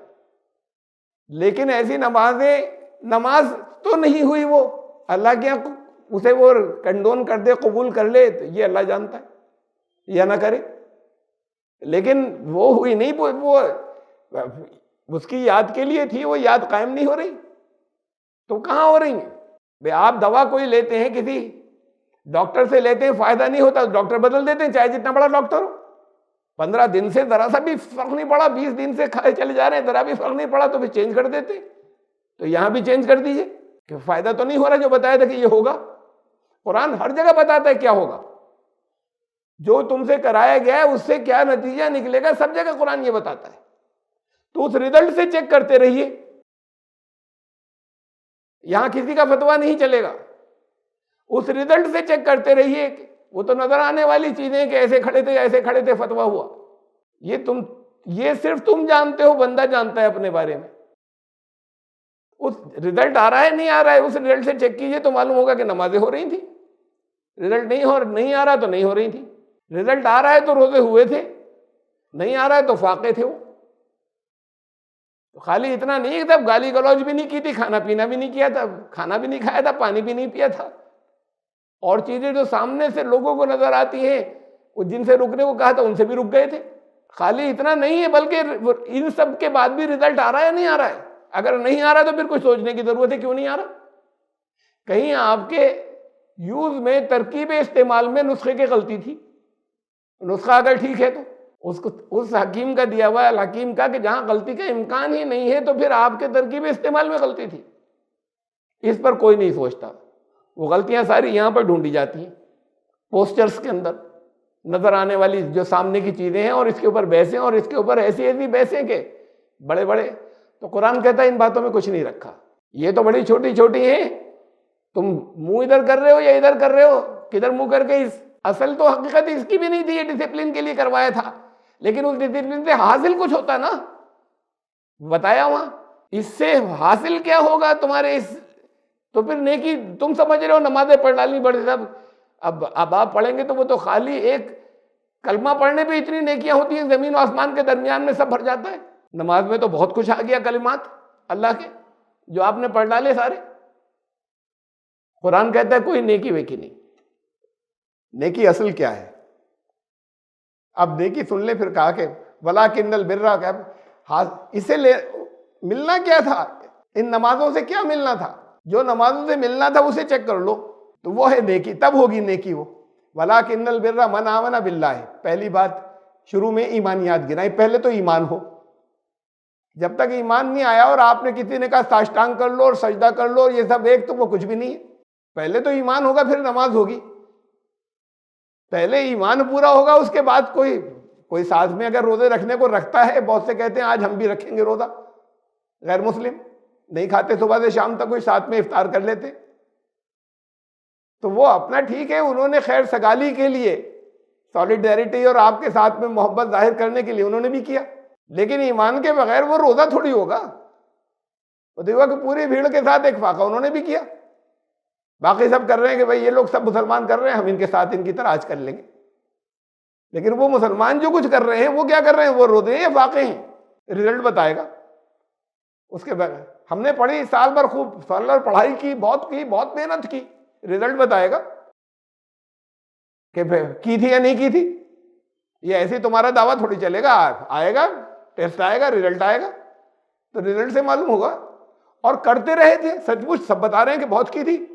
S2: لیکن ایسی نماز تو نہیں ہوئی، وہ اللہ کے یہاں اسے وہ کنڈون کر دے، قبول کر لے، تو یہ اللہ جانتا ہے یا نہ کرے. لیکن وہ ہوئی نہیں، وہ اس کی یاد کے لیے تھی، وہ یاد قائم نہیں ہو رہی. تو کہاں ہو رہی ہیں؟ بھئی آپ دوا کوئی لیتے ہیں، کسی ڈاکٹر سے لیتے ہیں، فائدہ نہیں ہوتا، ڈاکٹر بدل دیتے ہیں، چاہے جتنا بڑا ڈاکٹر ہو. 15 دن سے ذرا سا بھی فرق نہیں پڑا، 20 دن سے کھائے چلے جا رہے ہیں، ذرا بھی فرق نہیں پڑا، تو پھر چینج کر دیتے. تو یہاں بھی چینج کر دیجئے کہ فائدہ تو نہیں ہو رہا جو بتایا تھا کہ یہ ہوگا. قرآن ہر جگہ بتاتا ہے کیا ہوگا، جو تم سے کرایا گیا ہے اس سے کیا نتیجہ نکلے گا، سب جگہ قرآن یہ بتاتا ہے. تو اس ریزلٹ سے چیک کرتے رہیے. یہاں کسی کا فتویٰ نہیں چلے گا، اس ریزلٹ سے چیک کرتے رہیے. وہ تو نظر آنے والی چیزیں کہ ایسے کھڑے تھے، ایسے کھڑے تھے، فتویٰ ہوا. یہ صرف تم جانتے ہو، بندہ جانتا ہے اپنے بارے میں. اس رزلٹ آ رہا ہے نہیں آ رہا ہے، اس رزلٹ سے چیک کیجئے تو معلوم ہوگا کہ نمازیں ہو رہی تھیں. رزلٹ نہیں آ رہا تو نہیں ہو رہی تھی. رزلٹ آ رہا ہے تو روزے ہوئے تھے، نہیں آ رہا ہے تو فاقے تھے. وہ خالی اتنا نہیں کہ گالی گلوچ بھی نہیں کی تھی، کھانا پینا بھی نہیں کیا تھا، کھانا بھی نہیں کھایا تھا، پانی بھی نہیں پیا تھا، اور چیزیں جو سامنے سے لوگوں کو نظر آتی ہیں وہ جن سے رکنے کو کہا تھا ان سے بھی رک گئے تھے. خالی اتنا نہیں ہے بلکہ ان سب کے بعد بھی رزلٹ آ رہا ہے یا نہیں آ رہا ہے؟ اگر نہیں آ رہا تو پھر کچھ سوچنے کی ضرورت ہے کیوں نہیں آ رہا. کہیں آپ کے یوز میں ترکیب استعمال میں نسخے کی غلطی تھی. نسخہ اگر ٹھیک ہے تو اس حکیم کا دیا ہوا ہے، الحکیم کا، کہ جہاں غلطی کا امکان ہی نہیں ہے تو پھر آپ کے ترکیب استعمال میں غلطی تھی. اس پر کوئی نہیں سوچتا. وہ غلطیاں ساری یہاں پر ڈھونڈی جاتی ہیں، پوسچرز کے اندر نظر آنے والی جو سامنے کی چیزیں ہیں، اور اس کے اوپر بحثیں، اور اس کے اوپر ایسی بحثیں کہ بڑے بڑے. تو قرآن کہتا ہے ان باتوں میں کچھ نہیں رکھا، یہ تو بڑی چھوٹی چھوٹی ہیں. تم منہ ادھر کر رہے ہو یا ادھر کر رہے ہو، کدھر منہ کر کے. اصل تو حقیقت اس کی بھی نہیں تھی، یہ ڈسپلن کے لیے کروایا تھا، لیکن اس ڈسپلن سے حاصل کچھ ہوتا نا، بتایا وہاں. اس سے حاصل کیا ہوگا تمہارے اس، تو پھر نیکی تم سمجھ رہے ہو نمازیں پڑھ ڈالنی پڑے سب. اب آپ پڑھیں گے تو وہ تو خالی ایک کلمہ پڑھنے پہ اتنی نیکیاں ہوتی ہیں، زمین و آسمان کے درمیان میں سب بھر جاتا ہے. نماز میں تو بہت کچھ آ گیا، کلمات اللہ کے جو آپ نے پڑھ ڈالے سارے. قرآن کہتا ہے کوئی نیکی ویکی نہیں. نیکی اصل کیا ہے؟ اب نیکی سن لے. پھر کہا کہ وَلَٰكِنَّ الْبِرَّ، کہ اسے ملنا کیا تھا، ان نمازوں سے کیا ملنا تھا؟ جو نمازوں سے ملنا تھا اسے چیک کر لو تو وہ ہے نیکی، تب ہوگی نیکی. وہ وَلَٰكِنَّ الْبِرَّ مَنْ آمَنَ بِاللَّهِ، پہلی بات شروع میں ایمانیات گنائی. پہلے تو ایمان ہو. جب تک ایمان نہیں آیا اور آپ نے کسی نے کہا ساشتانگ کر لو اور سجدہ کر لو، یہ سب ایک، تو وہ کچھ بھی نہیں ہے. پہلے تو ایمان ہوگا پھر نماز ہوگی. پہلے ایمان پورا ہوگا، اس کے بعد کوئی ساتھ میں اگر روزے رکھنے کو رکھتا ہے. بہت سے کہتے ہیں آج ہم بھی رکھیں گے روزہ، غیر مسلم نہیں کھاتے صبح سے شام تک، کوئی ساتھ میں افطار کر لیتے، تو وہ اپنا ٹھیک ہے. انہوں نے خیر سگالی کے لیے، سالیڈیرٹی اور آپ کے ساتھ میں محبت ظاہر کرنے کے لیے انہوں نے بھی کیا. لیکن ایمان کے بغیر وہ روزہ تھوڑی ہوگا. وہ دیکھا کہ پوری بھیڑ کے ساتھ ایک فاقہ انہوں نے بھی کیا. باقی سب کر رہے ہیں کہ بھائی یہ لوگ سب مسلمان کر رہے ہیں، ہم ان کے ساتھ ان کی طرح آج کر لیں گے. لیکن وہ مسلمان جو کچھ کر رہے ہیں وہ کیا کر رہے ہیں؟ وہ روزے ہیں یا فاقے ہیں؟ رزلٹ بتائے گا. اس کے بغیر ہم نے پڑھی سال بھر، خوب سال بھر پڑھائی کی، بہت محنت کی، رزلٹ بتائے گا کہ کی تھی یا نہیں کی تھی. یہ ایسے تمہارا دعویٰ تھوڑی چلے گا. آئے گا ٹیسٹ، آئے گا رزلٹ، آئے گا تو رزلٹ سے معلوم ہوگا. اور کرتے رہے تھے، سچ مچ سب بتا رہے ہیں کہ بہت کی تھی،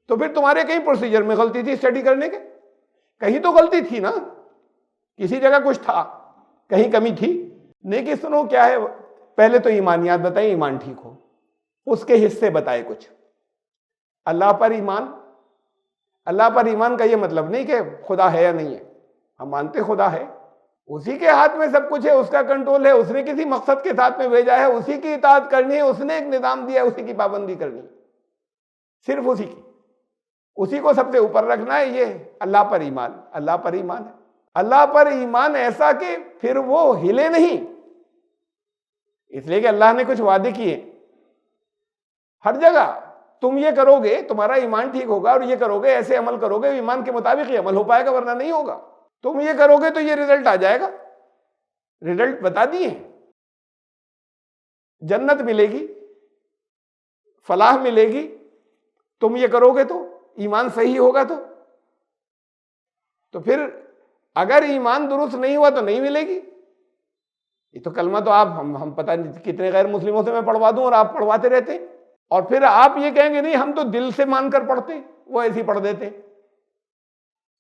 S2: تو پھر تمہارے کہیں پروسیجر میں غلطی تھی اسٹڈی کرنے کے، کہیں تو غلطی تھی نا، کسی جگہ کچھ تھا، کہیں کمی تھی. نیکی سنو کیا ہے، پہلے تو ایمانیات بتائیں، ایمان ٹھیک ہو، اس کے حصے بتائے کچھ. اللہ پر ایمان. اللہ پر ایمان کا یہ مطلب نہیں کہ خدا ہے یا نہیں ہے، ہم مانتے خدا ہے، اسی کے ہاتھ میں سب کچھ ہے، اس کا کنٹرول ہے، اس نے کسی مقصد کے ساتھ میں بھیجا ہے، اسی کی اطاعت کرنی ہے، اس نے ایک نظام دیا ہے، اسی کی پابندی کرنی ہے، صرف اسی کی، اسی کو سب سے اوپر رکھنا ہے. یہ اللہ پر ایمان. اللہ پر ایمان ہے، اللہ پر ایمان ایسا کہ پھر وہ ہلے نہیں. اس لیے کہ اللہ نے کچھ وعدے کیے ہر جگہ. تم یہ کرو گے تمہارا ایمان ٹھیک ہوگا، اور یہ کرو گے، ایسے عمل کرو گے، ایمان کے مطابق ہی عمل ہو پائے گا، ورنہ نہیں ہوگا. تم یہ کرو گے تو یہ رزلٹ آ جائے گا. رزلٹ بتا دیے، جنت ملے گی، فلاح ملے گی. تم یہ کرو گے تو ایمان صحیح ہوگا تو پھر اگر ایمان درست نہیں ہوا تو نہیں ملے گی. یہ تو کلمہ تو آپ ہم پتہ نہیں کتنے غیر مسلموں سے میں پڑھوا دوں اور آپ پڑھواتے رہتے ہیں، اور پھر آپ یہ کہیں گے نہیں ہم تو دل سے مان کر پڑھتے ہیں، وہ ایسے ہی پڑھ دیتے.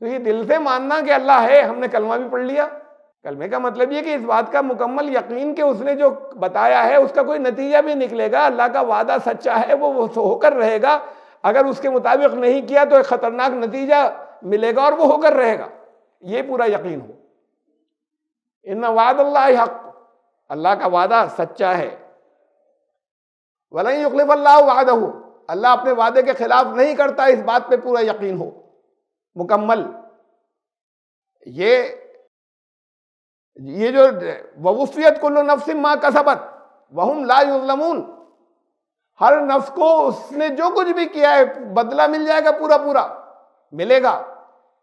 S2: تو یہ دل سے ماننا کہ اللہ ہے، ہم نے کلمہ بھی پڑھ لیا. کلمے کا مطلب یہ کہ اس بات کا مکمل یقین کہ اس نے جو بتایا ہے اس کا کوئی نتیجہ بھی نکلے گا، اللہ کا وعدہ سچا ہے، وہ ہو کر رہے گا. اگر اس کے مطابق نہیں کیا تو ایک خطرناک نتیجہ ملے گا، اور وہ ہو کر رہے گا. یہ پورا یقین ہو. ان وعد اللہ حق، اللہ کا وعدہ سچا ہے. وَلَن يُخْلِفَ اللَّهُ وَعْدَهُ، اللہ اپنے وعدے کے خلاف نہیں کرتا، اس بات پہ پورا یقین ہو مکمل. یہ جو وَوُفِّيَتْ كُلُّ نَفْسٍ مَا كَسَبَتْ وَهُمْ لَا يُظْلَمُونَ، ہر نفس کو اس نے جو کچھ بھی کیا ہے بدلہ مل جائے گا، پورا پورا ملے گا،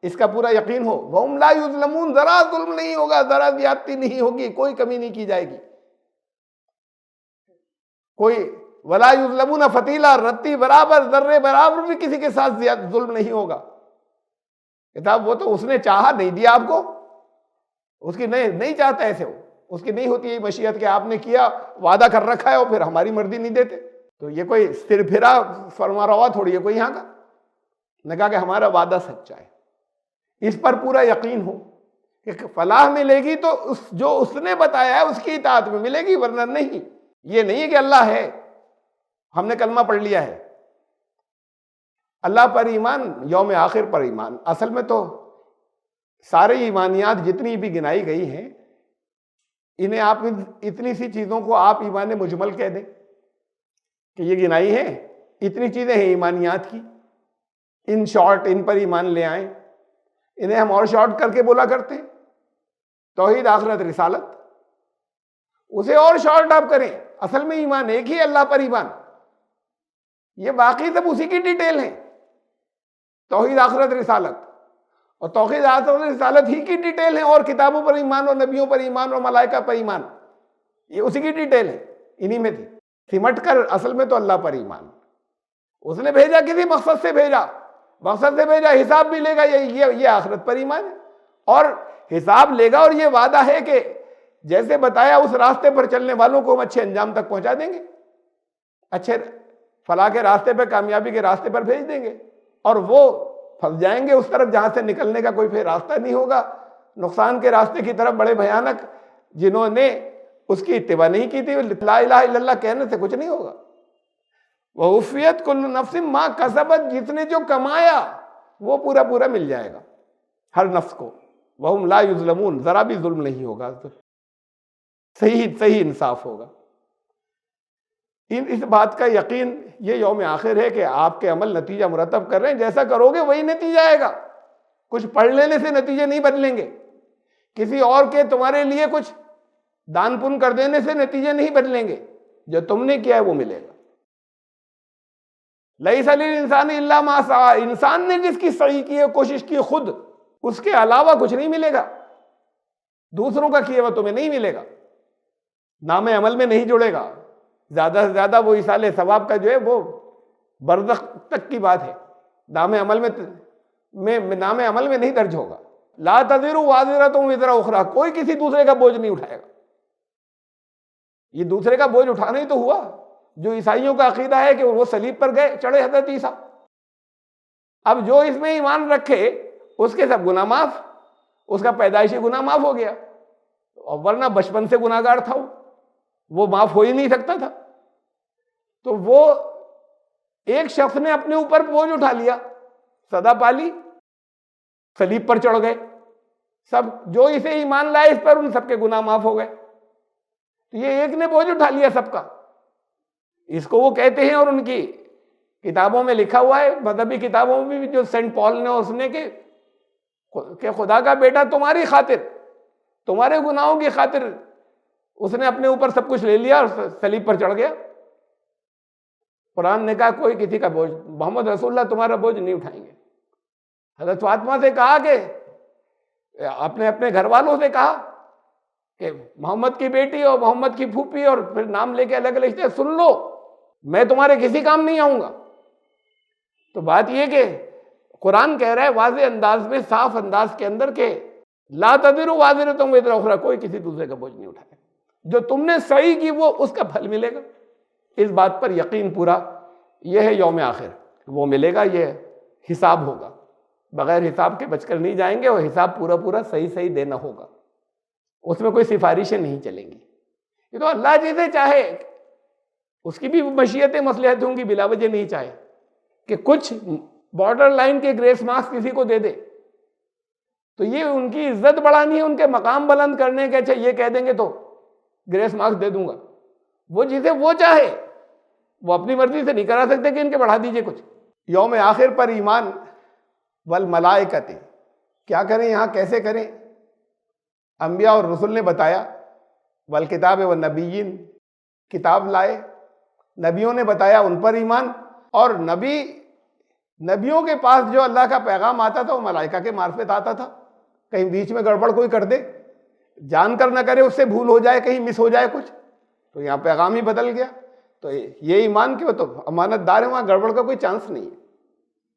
S2: اس کا پورا یقین ہو۔ وَهُمْ لَا يُظْلَمُونَ، ذرا ظلم نہیں ہوگا، ذرا زیادتی نہیں ہوگی، کوئی کمی نہیں کی جائے گی، کوئی وَلَا يُظْلَمُونَ فَتِيلًا، رتی برابر، ذرے برابر بھی کسی کے ساتھ ظلم نہیں ہوگا۔ کتاب وہ تو اس نے چاہا نہیں دیا آپ کو، اس کی نہیں چاہتا ایسے، ہو اس کی نہیں ہوتی یہ مشیت کہ آپ نے کیا، وعدہ کر رکھا ہے اور پھر ہماری مرضی نہیں دیتے۔ تو یہ کوئی سر پھرا فرما روا تھوڑی ہے کوئی یہاں کا، نے کہا کہ ہمارا وعدہ سچا ہے، اس پر پورا یقین ہو کہ فلاح ملے گی تو جو اس نے بتایا ہے اس کی اطاعت میں ملے گی، ورنہ نہیں۔ یہ نہیں ہے کہ اللہ ہے، ہم نے کلمہ پڑھ لیا ہے، اللہ پر ایمان، یوم آخر پر ایمان۔ اصل میں تو سارے ایمانیات جتنی بھی گنائی گئی ہیں، انہیں آپ اتنی سی چیزوں کو آپ ایمان مجمل کہہ دیں کہ یہ گنائی ہے، اتنی چیزیں ہیں ایمانیات کی، ان شارٹ ان پر ایمان لے آئیں، انہیں ہم اور شارٹ کر کے بولا کرتے ہیں توحید، آخرت، رسالت، اسے اور شارٹ آپ کریں، اصل میں ایمان ایک ہی، اللہ پر ایمان، یہ باقی سب اسی کی ڈیٹیل ہیں، توحید، آخرت، رسالت، اور توحید، آخرت، رسالت ہی کی ڈیٹیل ہیں، اور کتابوں پر ایمان اور نبیوں پر ایمان اور ملائکہ پر ایمان، یہ اسی کی ڈیٹیل ہے، انہی میں تھی سمٹ کر۔ اصل میں تو اللہ پر ایمان، اس نے بھیجا کسی مقصد سے بھیجا، حساب بھی لے گا، یہ آخرت پر ایمان ہے، اور حساب لے گا، اور یہ وعدہ ہے کہ جیسے بتایا اس راستے پر چلنے والوں کو ہم اچھے انجام تک پہنچا دیں گے، اچھے فلاح کے راستے پہ، کامیابی کے راستے پر بھیج دیں گے، اور وہ پھنس جائیں گے اس طرف جہاں سے نکلنے کا کوئی پھر راستہ نہیں ہوگا، نقصان کے راستے کی طرف بڑے بھیانک، جنہوں نے اس کی اتباع نہیں کی تھی۔ لا الہ الا اللہ کہنے سے کچھ نہیں ہوگا۔ وَوُفِّيَتْ كُلُّ نَفْسٍ مَا كَسَبَتْ، جس نے جو کمایا وہ پورا پورا مل جائے گا ہر نفس کو۔ وَهُمْ لَا يُظْلَمُونَ، ذرا بھی ظلم نہیں ہوگا، صحیح انصاف ہوگا۔ اس بات کا یقین یہ یوم آخر ہے کہ آپ کے عمل نتیجہ مرتب کر رہے ہیں، جیسا کرو گے وہی نتیجہ آئے گا، کچھ پڑھ لینے سے نتیجے نہیں بدلیں گے، کسی اور کے تمہارے لیے کچھ دان پن کر دینے سے نتیجے نہیں بدلیں گے، جو تم نے کیا ہے وہ ملے گا۔ لَيْسَ لِلْإِنسَانِ إِلَّا مَا سَعَىٰ، انسان نے جس کی سعی کی ہے، کوشش کی خود، اس کے علاوہ کچھ نہیں ملے گا، دوسروں کا کیا ہوا تمہیں نہیں ملے گا، نام عمل میں نہیں جڑے گا، زیادہ سے زیادہ وہ ایصال ثواب کا جو ہے وہ برزخ تک کی بات ہے، نام عمل میں نہیں درج ہوگا۔ لا تزر وازرۃ وزر اخرى، کوئی کسی دوسرے کا بوجھ نہیں اٹھائے گا۔ یہ دوسرے کا بوجھ اٹھانا ہی تو ہوا، جو عیسائیوں کا عقیدہ ہے کہ وہ صلیب پر گئے چڑھے حضرت عیسیٰ، اب جو اس میں ایمان رکھے اس کے سب گناہ معاف، اس کا پیدائشی گناہ معاف ہو گیا، اور ورنہ بچپن سے گناہ گار تھا وہ معاف ہو ہی نہیں سکتا تھا۔ تو وہ ایک شخص نے اپنے اوپر بوجھ اٹھا لیا، سزا پالی، صلیب پر چڑھ گئے، سب جو اسے ایمان لائے اس پر ان سب کے گناہ معاف ہو گئے۔ تو یہ ایک نے بوجھ اٹھا لیا سب کا، اس کو وہ کہتے ہیں، اور ان کی کتابوں میں لکھا ہوا ہے، مذہبی کتابوں میں بھی، جو سینٹ پال نے اس نے کہ خدا کا بیٹا تمہاری خاطر، تمہارے گناہوں کی خاطر اس نے اپنے اوپر سب کچھ لے لیا اور صلیب پر چڑھ گیا۔ قرآن نے کہا کوئی کسی کا بوجھ، محمد رسول اللہ تمہارا بوجھ نہیں اٹھائیں گے۔ حضرت فاطمہ سے کہا کہ اپنے گھر والوں سے کہا کہ محمد کی بیٹی اور محمد کی پھوپھی، اور پھر نام لے کے الگ الگ سے، سن لو میں تمہارے کسی کام نہیں آؤں گا۔ تو بات یہ کہ قرآن کہہ رہا ہے واضح انداز میں، صاف انداز کے اندر، کہ لا تزر وازرۃ وزر اخرى، کوئی کسی دوسرے کا بوجھ نہیں اٹھائے، جو تم نے صحیح کی وہ اس کا پھل ملے گا۔ اس بات پر یقین پورا، یہ ہے یوم آخر، وہ ملے گا، یہ حساب ہوگا، بغیر حساب کے بچ کر نہیں جائیں گے، اور حساب پورا پورا صحیح دینا ہوگا، اس میں کوئی سفارشیں نہیں چلیں گی۔ یہ تو اللہ جسے چاہے، اس کی بھی مشیت مصلحت ہوں گی، بلا وجہ نہیں چاہے کہ کچھ بارڈر لائن کے گریس مارکس کسی کو دے دے، تو یہ ان کی عزت بڑھانی ہے، ان کے مقام بلند کرنے کے، اچھا یہ کہہ دیں گے تو گریس مارکس دے دوں گا۔ وہ جسے وہ چاہے، وہ اپنی مرضی سے نہیں کرا سکتے کہ ان کے بڑھا دیجئے کچھ۔ یوم آخر پر ایمان، والملائکۃ، کیا کریں یہاں، کیسے کریں؟ انبیاء اور رسل نے بتایا، والکتاب والنبیین، کتاب لائے، نبیوں نے بتایا ان پر ایمان، اور نبیوں کے پاس جو اللہ کا پیغام آتا تھا وہ ملائکہ کے معرفت آتا تھا. کہیں بیچ میں گڑبڑ کوئی کر دے، جان کر نہ کرے، اس سے بھول ہو جائے، کہیں مس ہو جائے کچھ، تو یہاں پیغام ہی بدل گیا. تو یہ ایمان کے وہ تو امانت دار ہے، وہاں گڑبڑ کا کوئی چانس نہیں ہے.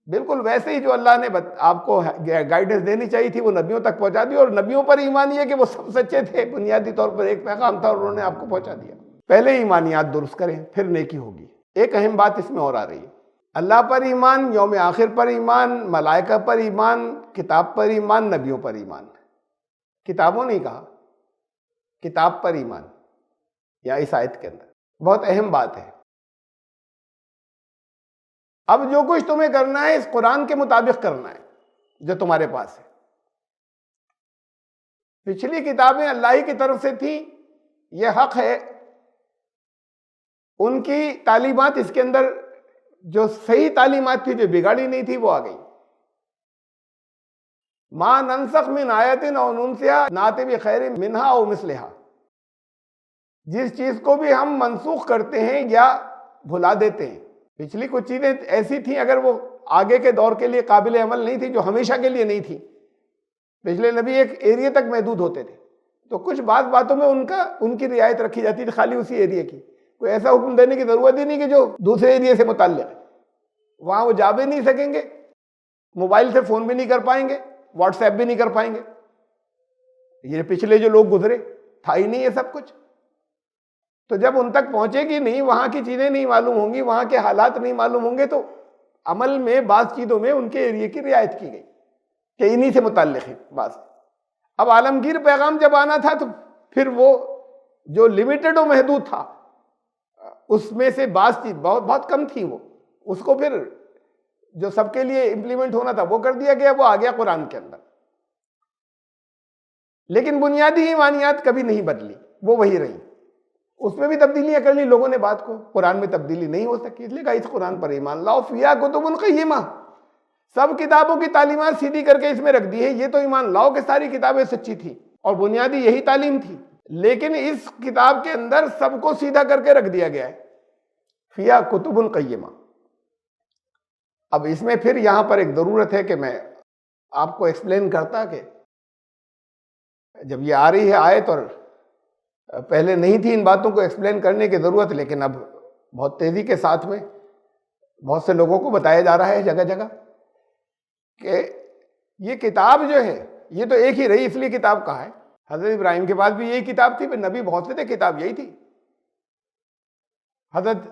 S2: بالکل ویسے ہی جو اللہ نے آپ کو گائیڈنس دینی چاہیے تھی وہ نبیوں تک پہنچا دی، اور نبیوں پر ایمان یہ کہ وہ سب سچے تھے، بنیادی طور پر ایک پیغام تھا اور انہوں نے آپ کو پہنچا دیا. پہلے ایمانیات درست کریں پھر نیکی ہوگی. ایک اہم بات اس میں اور آ رہی ہے، اللہ پر ایمان، یوم آخر پر ایمان، ملائکہ پر ایمان، کتاب پر ایمان، نبیوں پر ایمان. کتابوں نہیں کہا، کتاب پر ایمان یا اس آیت کے اندر بہت اہم بات ہے. اب جو کچھ تمہیں کرنا ہے اس قرآن کے مطابق کرنا ہے جو تمہارے پاس ہے. پچھلی کتابیں اللہ ہی کی طرف سے تھیں، یہ حق ہے. ان کی تعلیمات اس کے اندر جو صحیح تعلیمات تھی، جو بگاڑی نہیں تھی، وہ آ گئی. ما ننسخ من آیت او ننسها ناتی بخیر منہا او مثلہا. جس چیز کو بھی ہم منسوخ کرتے ہیں یا بھلا دیتے ہیں، پچھلی کچھ چیزیں ایسی تھیں اگر وہ آگے کے دور کے لیے قابل عمل نہیں تھی، جو ہمیشہ کے لیے نہیں تھی. پچھلے نبی ایک ایریے تک محدود ہوتے تھے، تو کچھ باتوں میں ان کی رعایت رکھی جاتی تھی، خالی اسی ایریے کی. کوئی ایسا حکم دینے کی ضرورت ہی نہیں کہ جو دوسرے ایریے سے متعلق ہے. وہاں وہ جا بھی نہیں سکیں گے، موبائل سے فون بھی نہیں کر پائیں گے، واٹس ایپ بھی نہیں کر پائیں گے. یہ پچھلے جو لوگ گزرے تھا ہی نہیں یہ سب کچھ. تو جب ان تک پہنچے گی نہیں، وہاں کی چیزیں نہیں معلوم ہوں گی، وہاں کے حالات نہیں معلوم ہوں گے، تو عمل میں بعض چیزوں میں ان کے ایریے کی رعایت کی گئی کہ انہی سے متعلق ہے بعض. اب عالمگیر پیغام جب آنا تھا تو پھر وہ جو لمیٹڈ و محدود تھا اس میں سے بعض چیز بہت کم تھی، وہ اس کو پھر جو سب کے لیے امپلیمنٹ ہونا تھا وہ کر دیا گیا، وہ آ گیا قرآن کے اندر. لیکن بنیادی ایمانیات کبھی نہیں بدلی، وہ وہی رہی. اس میں بھی تبدیلیاں کر لی لوگوں نے بات کو. قرآن میں تبدیلی نہیں ہو سکی، اس لیے کہا اس قرآن پر ایمان لاؤ. فیہا کتب قیمہ، سب کتابوں کی تعلیمات سیدھی کر کے اس میں رکھ دی ہے. یہ تو ایمان لاؤ کہ ساری کتابیں سچی تھی اور بنیادی یہی تعلیم تھی، لیکن اس کتاب کے اندر سب کو سیدھا کر کے رکھ دیا گیا ہے. فیہا کتب قیمہ. اب اس میں پھر یہاں پر ایک ضرورت ہے کہ میں آپ کو ایکسپلین کرتا کہ جب یہ آ رہی ہے آیت، اور پہلے نہیں تھی ان باتوں کو ایکسپلین کرنے کی ضرورت، لیکن اب بہت تیزی کے ساتھ میں بہت سے لوگوں کو بتایا جا رہا ہے جگہ جگہ کہ یہ کتاب جو ہے یہ تو ایک ہی رہی، اس لیے کتاب کہا ہے. حضرت ابراہیم کے پاس بھی یہی کتاب تھی، پھر نبی بہت سے تھے، کتاب یہی تھی. حضرت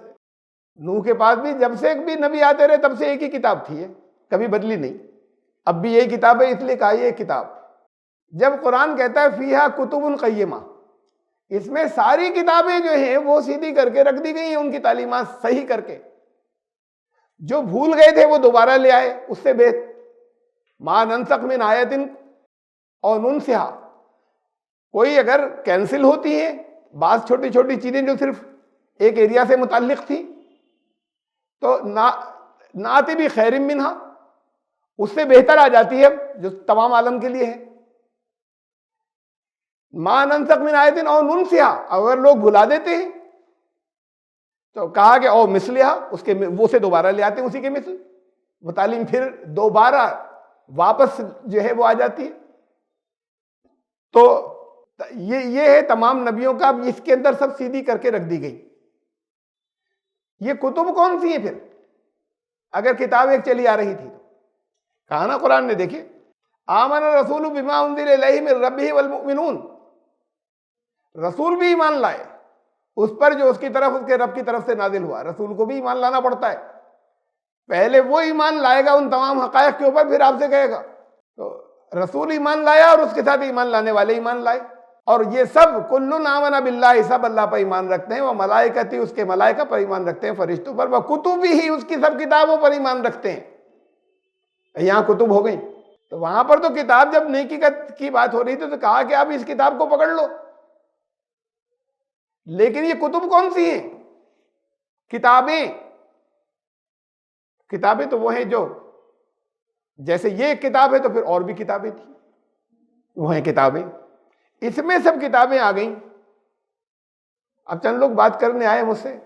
S2: نوح کے پاس بھی جب سے بھی نبی آتے رہے تب سے ایک ہی کتاب تھی، کبھی بدلی نہیں. اب بھی یہی کتاب ہے، اس لیے کہا یہ کتاب. جب قرآن کہتا ہے فیہا کتب قیمہ، اس میں ساری کتابیں جو ہیں وہ سیدھی کر کے رکھ دی گئی ہیں، ان کی تعلیمات صحیح کر کے. جو بھول گئے تھے وہ دوبارہ لے آئے، اس سے بہتر. ما ننسخ من آیت او ننسہا، کوئی اگر کینسل ہوتی ہے بعض چھوٹی چھوٹی چیزیں جو صرف ایک ایریا سے متعلق تھی، تو ناتی بخیر منہا، اس سے بہتر آ جاتی ہے جو تمام عالم کے لیے ہے. ما ننسخ من آیت او ننسہا، اگر لوگ بھلا دیتے ہیں تو کہا کہ او مثلہا، اس کے وہ سے دوبارہ لے آتے ہیں اسی کے مثل. وہ تعلیم پھر دوبارہ واپس جو ہے وہ آ جاتی ہے. تو یہ ہے تمام نبیوں کا، اس کے اندر سب سیدھی کر کے رکھ دی گئی. یہ کتب کون سی ہیں پھر؟ اگر کتاب ایک چلی آ رہی تھی تو کہا نا قرآن نے، دیکھیں آمن الرسول بما انزل الیہ من ربہ والمؤمنون، رسول بھی ایمان لائے اس پر جو اس کی طرف، اس کے رب کی طرف سے نازل ہوا. رسول کو بھی ایمان لانا پڑتا ہے. پہلے وہ ایمان لائے گا ان تمام حقائق کے اوپر، پھر آپ سے کہے گا. تو رسول ایمان لایا اور اس کے ساتھ ایمان لانے والے ایمان لائے. اور یہ سب کل آمن باللہ، سب اللہ پر ایمان رکھتے ہیں. وہ ملائکتی، اس کے ملائکہ پر ایمان رکھتے ہیں، فرشتوں پر. وہ کتب ہی، اس کی سب کتابوں پر ایمان رکھتے ہیں. یہاں کتب ہو گئی. تو وہاں پر تو کتاب جب نیکی کی بات ہو رہی تھی تو کہا کہ آپ اس کتاب کو پکڑ لو. لیکن یہ کتب کون سی ہیں؟ کتابیں. کتابیں تو وہ ہیں جو، جیسے یہ ایک کتاب ہے تو پھر اور بھی کتابیں تھیں، وہ ہیں کتابیں. اس میں سب کتابیں آ گئیں. اب چند لوگ بات کرنے آئے مجھ سے،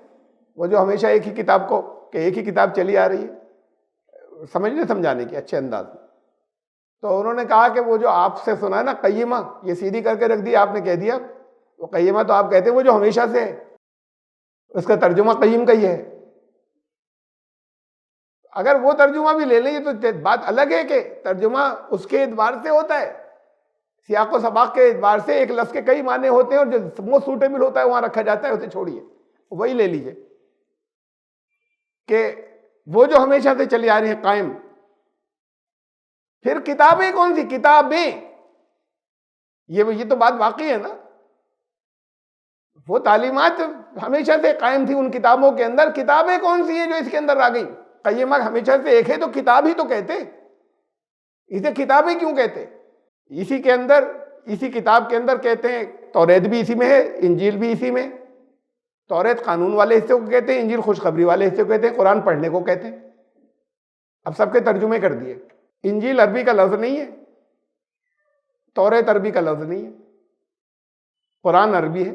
S2: وہ جو ہمیشہ ایک ہی کتاب کو کہ ایک ہی کتاب چلی آ رہی ہے سمجھنے سمجھانے کی اچھے انداز میں. تو انہوں نے کہا کہ وہ جو آپ سے سنا ہے نا قیمہ، یہ سیدھی کر کے رکھ دی آپ نے کہہ دیا. وہ قیمہ تو آپ کہتے ہیں وہ جو ہمیشہ سے ہے، اس کا ترجمہ قیم کا ہی ہے. اگر وہ ترجمہ بھی لے لیں تو بات الگ ہے کہ ترجمہ اس کے اعتبار سے ہوتا ہے، سیاق و سباق کے اعتبار سے ایک لفظ کے کئی معنی ہوتے ہیں اور جو موسٹ سوٹیبل ہوتا ہے وہاں رکھا جاتا ہے، اسے چھوڑیے، وہی لے لیجئے کہ وہ جو ہمیشہ سے چلی آ رہی ہیں قائم. پھر کتابیں کون سی کتابیں؟ یہ تو بات واقعی ہے نا. وہ تعلیمات ہمیشہ سے قائم تھی ان کتابوں کے اندر، کتابیں کون سی ہیں جو اس کے اندر آ گئی؟ قیمہ ہمیشہ سے ایک ہے تو کتاب ہی تو کہتے، اسے کتابیں کیوں کہتے؟ اسی کے اندر، اسی کتاب کے اندر کہتے ہیں توریت بھی اسی میں ہے، انجیل بھی اسی میں. توریت قانون والے حصے کو کہتے ہیں، انجیل خوشخبری والے حصے کو کہتے ہیں، قرآن پڑھنے کو کہتے ہیں. اب سب کے ترجمے کر دیے. انجیل عربی کا لفظ نہیں ہے، توریت عربی کا لفظ نہیں ہے، قرآن عربی ہے.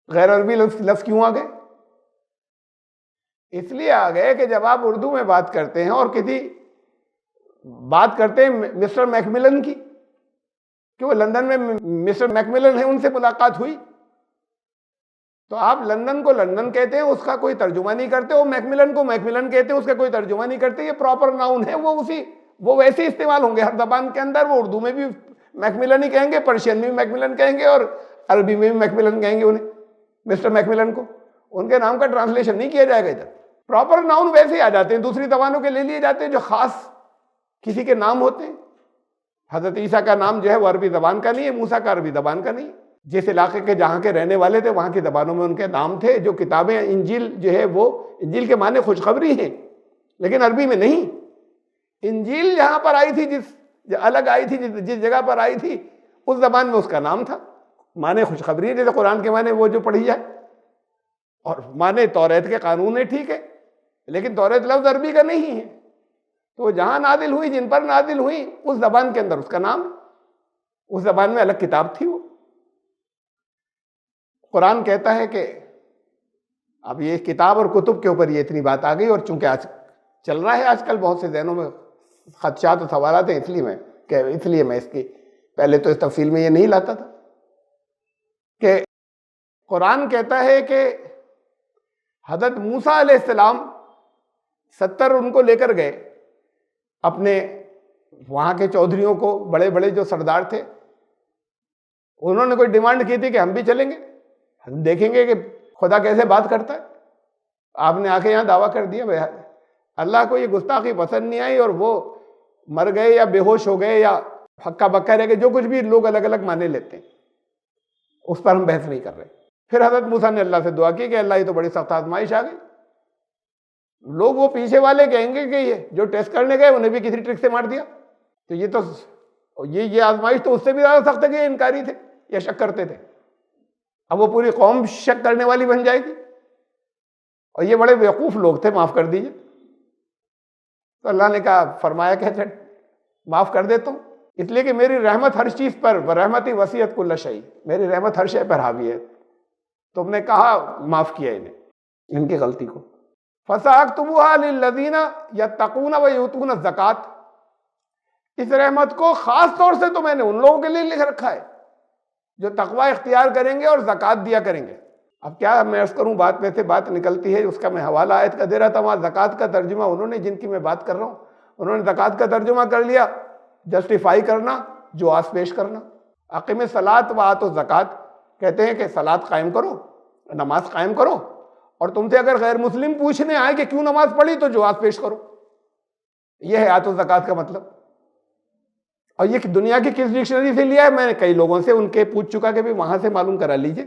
S2: غیر عربی لفظ کیوں آ گئے؟ اس لیے آ گئے کہ جب آپ اردو میں بات کرتے ہیں اور کسی بات کرتے ہیں مسٹر میکملن کی، کہ وہ لندن میں مسٹر میکملن ہیں، ان سے ملاقات ہوئی، تو آپ لندن کو لندن کہتے ہیں، اس کا کوئی ترجمہ نہیں کرتے. وہ میکملن کو میکملن کہتے ہیں، اس کا کوئی ترجمہ نہیں کرتے. یہ پراپر ناؤن ہے، وہ ویسے استعمال ہوں گے ہر زبان کے اندر. وہ اردو میں بھی میکملن ہی کہیں گے، پرشین میں بھی میکملن کہیں گے، اور عربی میں بھی میکملن کہیں گے انہیں، مسٹر میکملن کو. ان کے نام کا ٹرانسلیشن نہیں کیا جائے گا ادھر. پراپر ناؤن ویسے ہی آ جاتے ہیں، دوسری زبانوں کے لے لیے جاتے ہیں جو خاص کسی کے نام ہوتے ہیں. حضرت عیسیٰ کا نام جو ہے وہ عربی زبان کا نہیں ہے، موسیٰ کا عربی زبان کا نہیں ہے. جس علاقے کے جہاں کے رہنے والے تھے وہاں کی زبانوں میں ان کے نام تھے. جو کتابیں انجیل جو ہے وہ انجیل کے معنی خوشخبری ہیں لیکن عربی میں نہیں. انجیل جہاں پر آئی تھی، الگ آئی تھی، جس جگہ پر آئی تھی اس زبان میں اس کا نام تھا. معنی خوشخبری ہے، جیسے قرآن کے معنی وہ جو پڑھی جائے، اور معنی توریت کے قانون ہے، ٹھیک ہے، لیکن توریت لفظ عربی کا نہیں ہے. تو جہاں نازل ہوئی، جن پر نازل ہوئی، اس زبان کے اندر اس کا نام، اس زبان میں الگ کتاب تھی. وہ قرآن کہتا ہے کہ اب یہ کتاب اور کتب کے اوپر یہ اتنی بات آ گئی، اور چونکہ آج چل رہا ہے آج کل بہت سے ذہنوں میں خدشات و سوالات ہیں، اس لیے میں اس کی پہلے تو اس تفصیل میں یہ نہیں لاتا تھا کہ قرآن کہتا ہے کہ حضرت موسیٰ علیہ السلام 70 ان کو لے کر گئے اپنے وہاں کے چودھریوں کو، بڑے بڑے جو سردار تھے. انہوں نے کوئی ڈیمانڈ کی تھی کہ ہم بھی چلیں گے، ہم دیکھیں گے کہ خدا کیسے بات کرتا ہے. آپ نے آ کے یہاں دعویٰ کر دیا. اللہ کو یہ گستاخی پسند نہیں آئی، اور وہ مر گئے یا بے ہوش ہو گئے یا ہکا بکا رہ گئے، جو کچھ بھی لوگ الگ الگ معنی لیتے ہیں، اس پر ہم بحث نہیں کر رہے. پھر حضرت موسیٰ نے اللہ سے دعا کی کہ اللہ یہ تو بڑی سخت آزمائش آ گئی. لوگ وہ پیچھے والے کہیں گے کہ یہ جو ٹیسٹ کرنے گئے انہیں بھی کسی ٹرک سے مار دیا. تو یہ آزمائش تو اس سے بھی زیادہ سخت ہے کہ یہ انکاری تھے یا شک کرتے تھے. اب وہ پوری قوم شک کرنے والی بن جائے گی، اور یہ بڑے بیوقوف لوگ تھے، معاف کر دیجئے. تو اللہ نے کہا، فرمایا کہ معاف کر دیتا ہوں، اس لیے کہ میری رحمت ہر چیز پر، رحمتی وسعت کل شیء، میری رحمت ہر شے پر حاوی ہے. تم نے کہا، معاف کیا انہیں، ان کی غلطی کو. فَسَأَكْتُبُهَا لِلَّذِينَ يَتَّقُونَ وَيُؤْتُونَ الزَّكَاةَ، اس رحمت کو خاص طور سے تو میں نے ان لوگوں کے لیے لکھ رکھا ہے جو تقوی اختیار کریں گے اور زکوٰۃ دیا کریں گے. اب کیا میں عرض کروں، بات میں سے بات نکلتی ہے، اس کا میں حوالہ آیت کا دے رہا تھا. وہاں زکوٰۃ کا ترجمہ انہوں نے، جن کی میں بات کر رہا ہوں، انہوں نے زکوٰۃ کا ترجمہ کر لیا جسٹیفائی کرنا، جواز پیش کرنا. اقیم الصلاۃ وآتوا الزکوٰۃ، کہتے ہیں کہ صلاۃ قائم کرو، نماز قائم کرو، اور تم سے اگر غیر مسلم پوچھنے آئے کہ کیوں نماز پڑھی تو جواز پیش کرو. یہ ہے آتوا الزکوٰۃ کا مطلب. اور یہ دنیا کی کس ڈکشنری سے لیا ہے، میں نے کئی لوگوں سے ان کے پوچھ چکا کہ بھی وہاں سے معلوم کرا لیجئے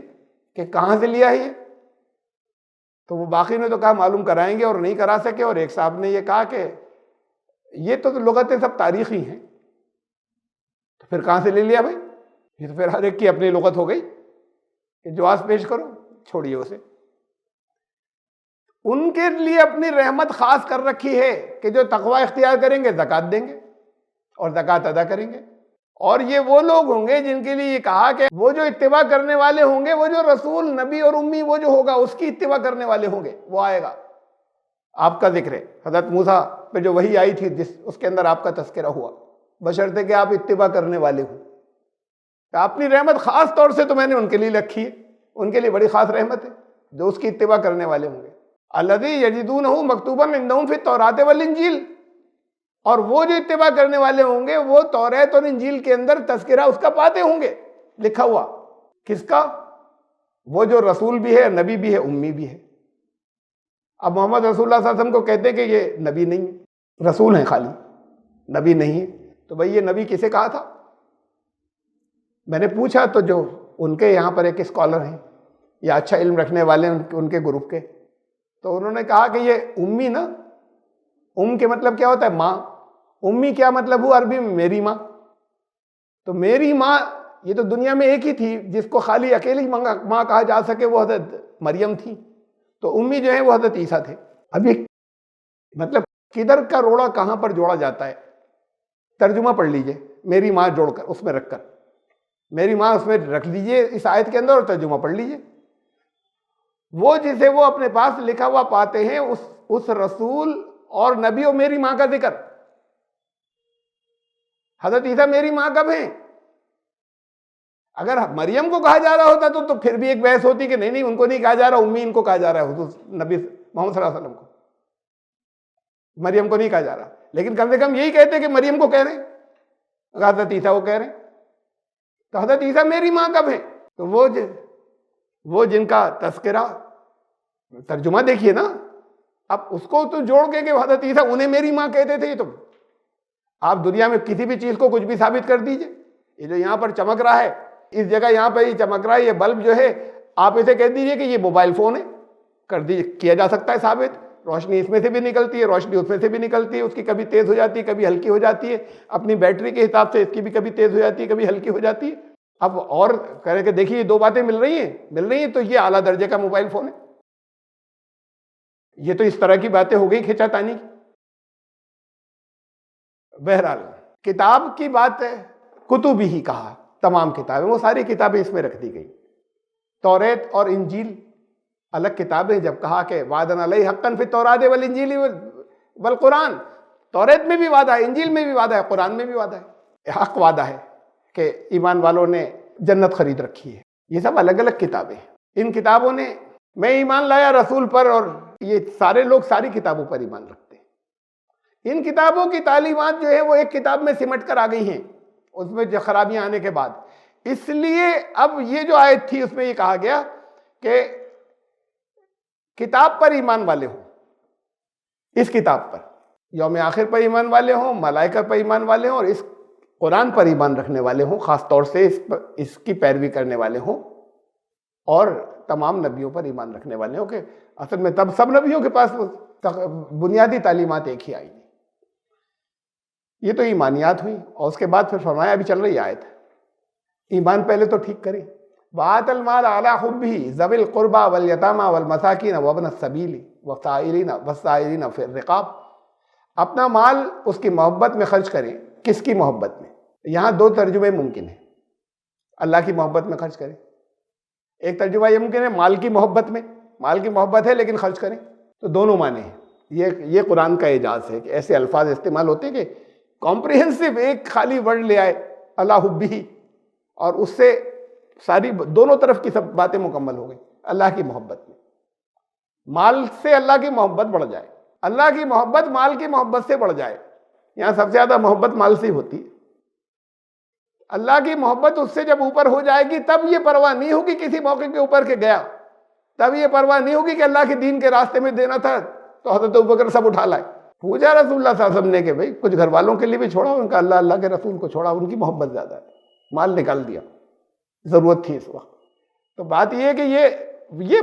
S2: کہ کہاں سے لیا ہے یہ. تو وہ باقی نے تو کہا معلوم کرائیں گے، اور نہیں کرا سکے. اور ایک صاحب نے یہ کہا کہ یہ تو لغتیں سب تاریخی ہیں. تو پھر کہاں سے لے لیا بھائی؟ یہ تو پھر ہر ایک کی اپنی لغت ہو گئی کہ جواز پیش کرو، چھوڑیے اسے. ان کے لیے اپنی رحمت خاص کر رکھی ہے کہ جو تقوی اختیار کریں گے زکوٰۃ دیں گے اور زکوٰۃ ادا کریں گے. اور یہ وہ لوگ ہوں گے جن کے لیے یہ کہا کہ وہ جو اتباع کرنے والے ہوں گے، وہ جو رسول نبی اور امی وہ جو ہوگا اس کی اتباع کرنے والے ہوں گے، وہ آئے گا۔ آپ کا ذکر ہے حضرت موسیٰ پہ جو وحی آئی تھی، اس کے اندر آپ کا تذکرہ ہوا، بشرطے کہ آپ اتباع کرنے والے ہوں۔ اپنی رحمت خاص طور سے تو میں نے ان کے لیے رکھی ہے، ان کے لیے بڑی خاص رحمت ہے جو اس کی اتباع کرنے والے ہوں گے۔ الذی یجدونہ مکتوبا عندہم فی التوراۃ والانجیل، اور وہ جو اتباع کرنے والے ہوں گے وہ توریت اور انجیل کے اندر تذکرہ اس کا پاتے ہوں گے لکھا ہوا۔ کس کا؟ وہ جو رسول بھی ہے، نبی بھی ہے، امی بھی ہے۔ اب محمد رسول اللہ صلی اللہ علیہ وسلم کو کہتے کہ یہ نبی نہیں ہے، رسول ہیں خالی، نبی نہیں ہے، تو بھئی یہ نبی کسے کہا تھا؟ میں نے پوچھا تو جو ان کے یہاں پر ایک اسکالر ہیں یا اچھا علم رکھنے والے ان کے گروپ کے، تو انہوں نے کہا کہ یہ امی نا، ام کے مطلب کیا ہوتا ہے؟ ماں۔ امی کیا مطلب ہوا عربی میں؟ میری ماں۔ تو میری ماں یہ تو دنیا میں ایک ہی تھی جس کو خالی اکیلی ماں کہا جا سکے، وہ حضرت مریم تھی۔ تو امی جو ہے وہ حضرت عیسیٰ تھے۔ اب یہ مطلب کدھر کا روڑا کہاں پر جوڑا جاتا ہے؟ ترجمہ پڑھ لیجئے، میری ماں جوڑ کر اس میں رکھ کر، میری ماں اس میں رکھ لیجئے اس آیت کے اندر اور ترجمہ پڑھ لیجئے۔ وہ جسے وہ اپنے پاس لکھا ہوا پاتے ہیں، اس رسول اور نبی اور میری ماں کا ذکر۔ حضرت عیسیٰ میری ماں کب ہیں؟ اگر مریم کو کہا جا رہا ہوتا تو پھر بھی ایک بحث ہوتی کہ نہیں ان کو نہیں کہا جا رہا، امی ان کو کہا جا رہا ہے، حضور نبی محمد صلی اللہ علیہ وسلم کو، مریم کو نہیں کہا جا رہا۔ لیکن کم سے کم یہی کہتے کہ مریم کو کہہ رہے ہیں، حضرت عیسیٰ کو کہہ رہے ہیں۔ تو حضرت عیسیٰ میری ماں کب ہیں؟ تو وہ جن کا تذکرہ، ترجمہ دیکھیے نا، اب اس کو تو جوڑ کے کہ حضرت عیسیٰ انہیں میری ماں کہتے تھے، یہ تو آپ دنیا میں کسی بھی چیز کو کچھ بھی ثابت کر دیجئے۔ یہ جو یہاں پر چمک رہا ہے، اس جگہ یہاں پہ یہ چمک رہا ہے، یہ بلب جو ہے، آپ اسے کہہ دیجئے کہ یہ موبائل فون ہے، کر دیجئے، کیا جا سکتا ہے ثابت۔ روشنی اس میں سے بھی نکلتی ہے، روشنی اس میں سے بھی نکلتی ہے، اس کی کبھی تیز ہو جاتی ہے، کبھی ہلکی ہو جاتی ہے، اپنی بیٹری کے حساب سے اس کی بھی کبھی تیز ہو جاتی ہے، کبھی ہلکی ہو جاتی ہے۔ اب اور کہہ کہ دیکھیے یہ دو باتیں مل رہی ہیں تو یہ اعلیٰ درجے کا موبائل فون ہے۔ یہ تو اس طرح کی باتیں ہو گئی کھینچا تانی کی۔ بہرحال کتاب کی بات ہے، کتب ہی کہا، تمام کتابیں، وہ ساری کتابیں اس میں رکھ دی گئی۔ توریت اور انجیل الگ کتابیں، جب کہا کہ وعدن علیہ حقاً فی التوراۃ والانجیل والقرآن، توریت میں بھی وعدہ ہے، انجیل میں بھی وعدہ ہے، قرآن میں بھی وعدہ ہے، حق وعدہ ہے کہ ایمان والوں نے جنت خرید رکھی ہے۔ یہ سب الگ الگ کتابیں ہیں۔ ان کتابوں نے، میں ایمان لایا رسول پر، اور یہ سارے لوگ ساری کتابوں پر ایمان رکھتے ہیں۔ ان کتابوں کی تعلیمات جو ہے وہ ایک کتاب میں سمٹ کر آ گئی ہیں، اس میں جو خرابیاں آنے کے بعد۔ اس لیے اب یہ جو آیت تھی اس میں یہ کہا گیا کہ کتاب پر ایمان والے ہوں، اس کتاب پر، یوم آخر پر ایمان والے ہوں، ملائکہ پر ایمان والے ہوں، اور اس قرآن پر ایمان رکھنے والے ہوں، خاص طور سے اس کی پیروی کرنے والے ہوں، اور تمام نبیوں پر ایمان رکھنے والے ہوں، کہ اصل میں تب سب نبیوں کے پاس بنیادی تعلیمات ایک ہی آئی۔ یہ تو ایمانیات ہوئی، اور اس کے بعد پھر فرمایا، ابھی چل رہی آیت، ایمان پہلے تو ٹھیک کریں۔ وَآتَ الْمَالَ عَلَىٰ حُبِّهِ ذَوِي الْقُرْبَىٰ وَالْيَتَامَىٰ وَالْمَسَاكِينَ وَابْنَ السَّبِيلِ وَالسَّائِلِينَ فِي الرِّقَابِ، اپنا مال اس کی محبت میں خرچ کریں۔ کس کی محبت میں؟ یہاں دو ترجمے ممکن ہیں، اللہ کی محبت میں خرچ کریں۔ ایک ترجمہ یہ ممکن ہے مال کی محبت میں، مال کی محبت ہے لیکن خرچ کریں، تو دونوں معنی ہیں۔ یہ قرآن کا اعجاز ہے کہ ایسے الفاظ استعمال ہوتے ہیں کہ کمپریہنسو ایک خالی ورڈ لے آئے، اللہ حبہ، اور اس سے ساری دونوں طرف کی سب باتیں مکمل ہو گئی۔ اللہ کی محبت میں، مال سے اللہ کی محبت بڑھ جائے، اللہ کی محبت مال کی محبت سے بڑھ جائے۔ یہاں سب سے زیادہ محبت مال سے ہوتی ہے۔ اللہ کی محبت اس سے جب اوپر ہو جائے گی تب یہ پرواہ نہیں ہوگی کسی موقع کے اوپر کے گیا، تب یہ پرواہ نہیں ہوگی کہ اللہ کے دین کے راستے میں دینا تھا تو حضرت ابوبکر سب اٹھا لائے۔ پوچھا رسول اللہ صلی اللہ علیہ وسلم نے کہ بھئی کچھ گھر والوں کے لیے بھی چھوڑا، ان کا اللہ کے رسول کو چھوڑا، ان کی محبت زیادہ ہے، مال نکال دیا، ضرورت تھی اس وقت۔ تو بات یہ ہے کہ یہ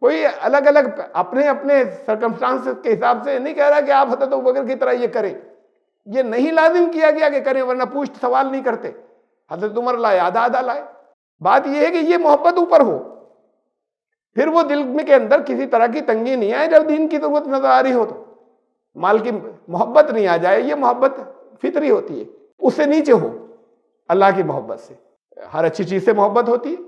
S2: کوئی الگ الگ اپنے اپنے سرکمسٹانس کے حساب سے نہیں کہہ رہا کہ آپ حضرت ابوبکر کی طرح یہ کریں، یہ نہیں لازم کیا گیا کہ کریں، ورنہ پوچھ سوال نہیں کرتے۔ حضرت عمر لائے، آدھا آدھا لائے۔ بات یہ ہے کہ یہ محبت اوپر ہو، پھر وہ دل میں کے اندر کسی طرح کی تنگی نہیں آئے، جب دین کی ضرورت نظر آ رہی ہو تو مال کی محبت نہیں آ جائے، یہ محبت فطری ہوتی ہے، اس سے نیچے ہو، اللہ کی محبت سے. ہر اچھی چیز سے محبت ہوتی ہے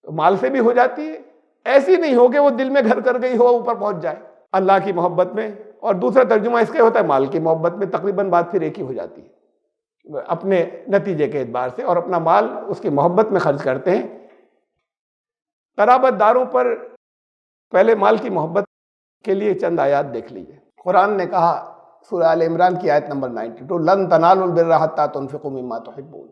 S2: تو مال سے بھی ہو جاتی ہے. ایسی نہیں ہو کہ وہ دل میں گھر کر گئی ہو اوپر پہنچ جائے اللہ کی محبت میں. اور دوسرا ترجمہ اس کا ہوتا ہے مال کی محبت میں. تقریباً بات پھر ایک ہی ہو جاتی ہے اپنے نتیجے کے اعتبار سے. اور اپنا مال اس کی محبت میں خرچ کرتے ہیں. قرابت داروں پر پہلے مال کی محبت کے لیے چند آیات دیکھ لیجیے. قرآن نے کہا سورہ آل عمران کی آیت نمبر 92 لن تنالوا البر حتی تنفقوا مما تحبون.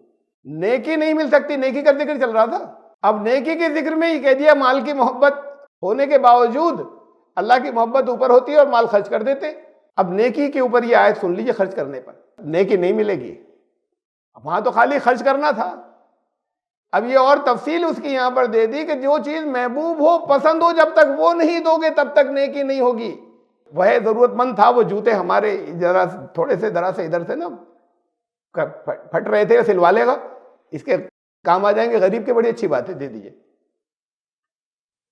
S2: نیکی نہیں مل سکتی. نیکی کا ذکر چل رہا تھا. اب نیکی کے ذکر میں ہی کہہ دیا مال کی محبت ہونے کے باوجود اللہ کی محبت اوپر ہوتی ہے اور مال خرچ کر دیتے. اب نیکی کے اوپر یہ آیت سن لیجیے. خرچ کرنے پر نیکی نہیں ملے گی. وہاں تو خالی خرچ کرنا تھا. اب یہ اور تفصیل اس کی یہاں پر دے دی کہ جو چیز محبوب ہو پسند ہو جب تک وہ نہیں دو گے تب تک نیکی نہیں ہوگی. وہ ضرورت مند تھا. وہ جوتے ہمارے ذرا تھوڑے سے ذرا سے ادھر سے نا پھٹ رہے تھے سلوا لے گا اس کے کام آ جائیں گے. غریب کے بڑی اچھی بات ہے دے دیجئے.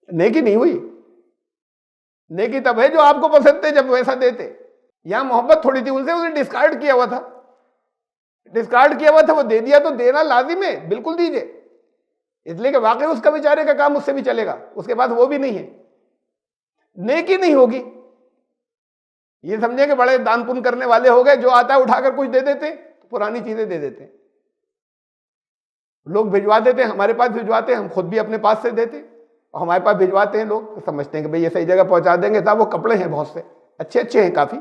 S2: نیکی نہیں ہوئی. نیکی تب ہے جو آپ کو پسند تھے جب ویسا دیتے. یہاں محبت تھوڑی تھی ان سے. اسے ڈسکارڈ کیا ہوا تھا. ڈسکارڈ کیا ہوا تھا. وہ دے دیا تو دینا لازم ہے. بالکل دیجئے. اس لیے کہ واقعی اس کا بیچارے کا کام اس سے بھی چلے گا. اس کے بعد وہ بھی نہیں ہے. نیکی نہیں ہوگی. یہ سمجھے کہ بڑے دان پن کرنے والے ہو گئے. جو آتا ہے اٹھا کر کچھ دے دیتے. پرانی چیزیں دے دیتے. لوگ بھجوا دیتے ہیں. ہمارے پاس بھجواتے ہیں. ہم خود بھی اپنے پاس سے دیتے اور ہمارے پاس بھجواتے ہیں. لوگ سمجھتے ہیں کہ بھئی یہ صحیح جگہ پہنچا دیں گے. صاحب وہ کپڑے ہیں بہت سے اچھے اچھے ہیں کافی.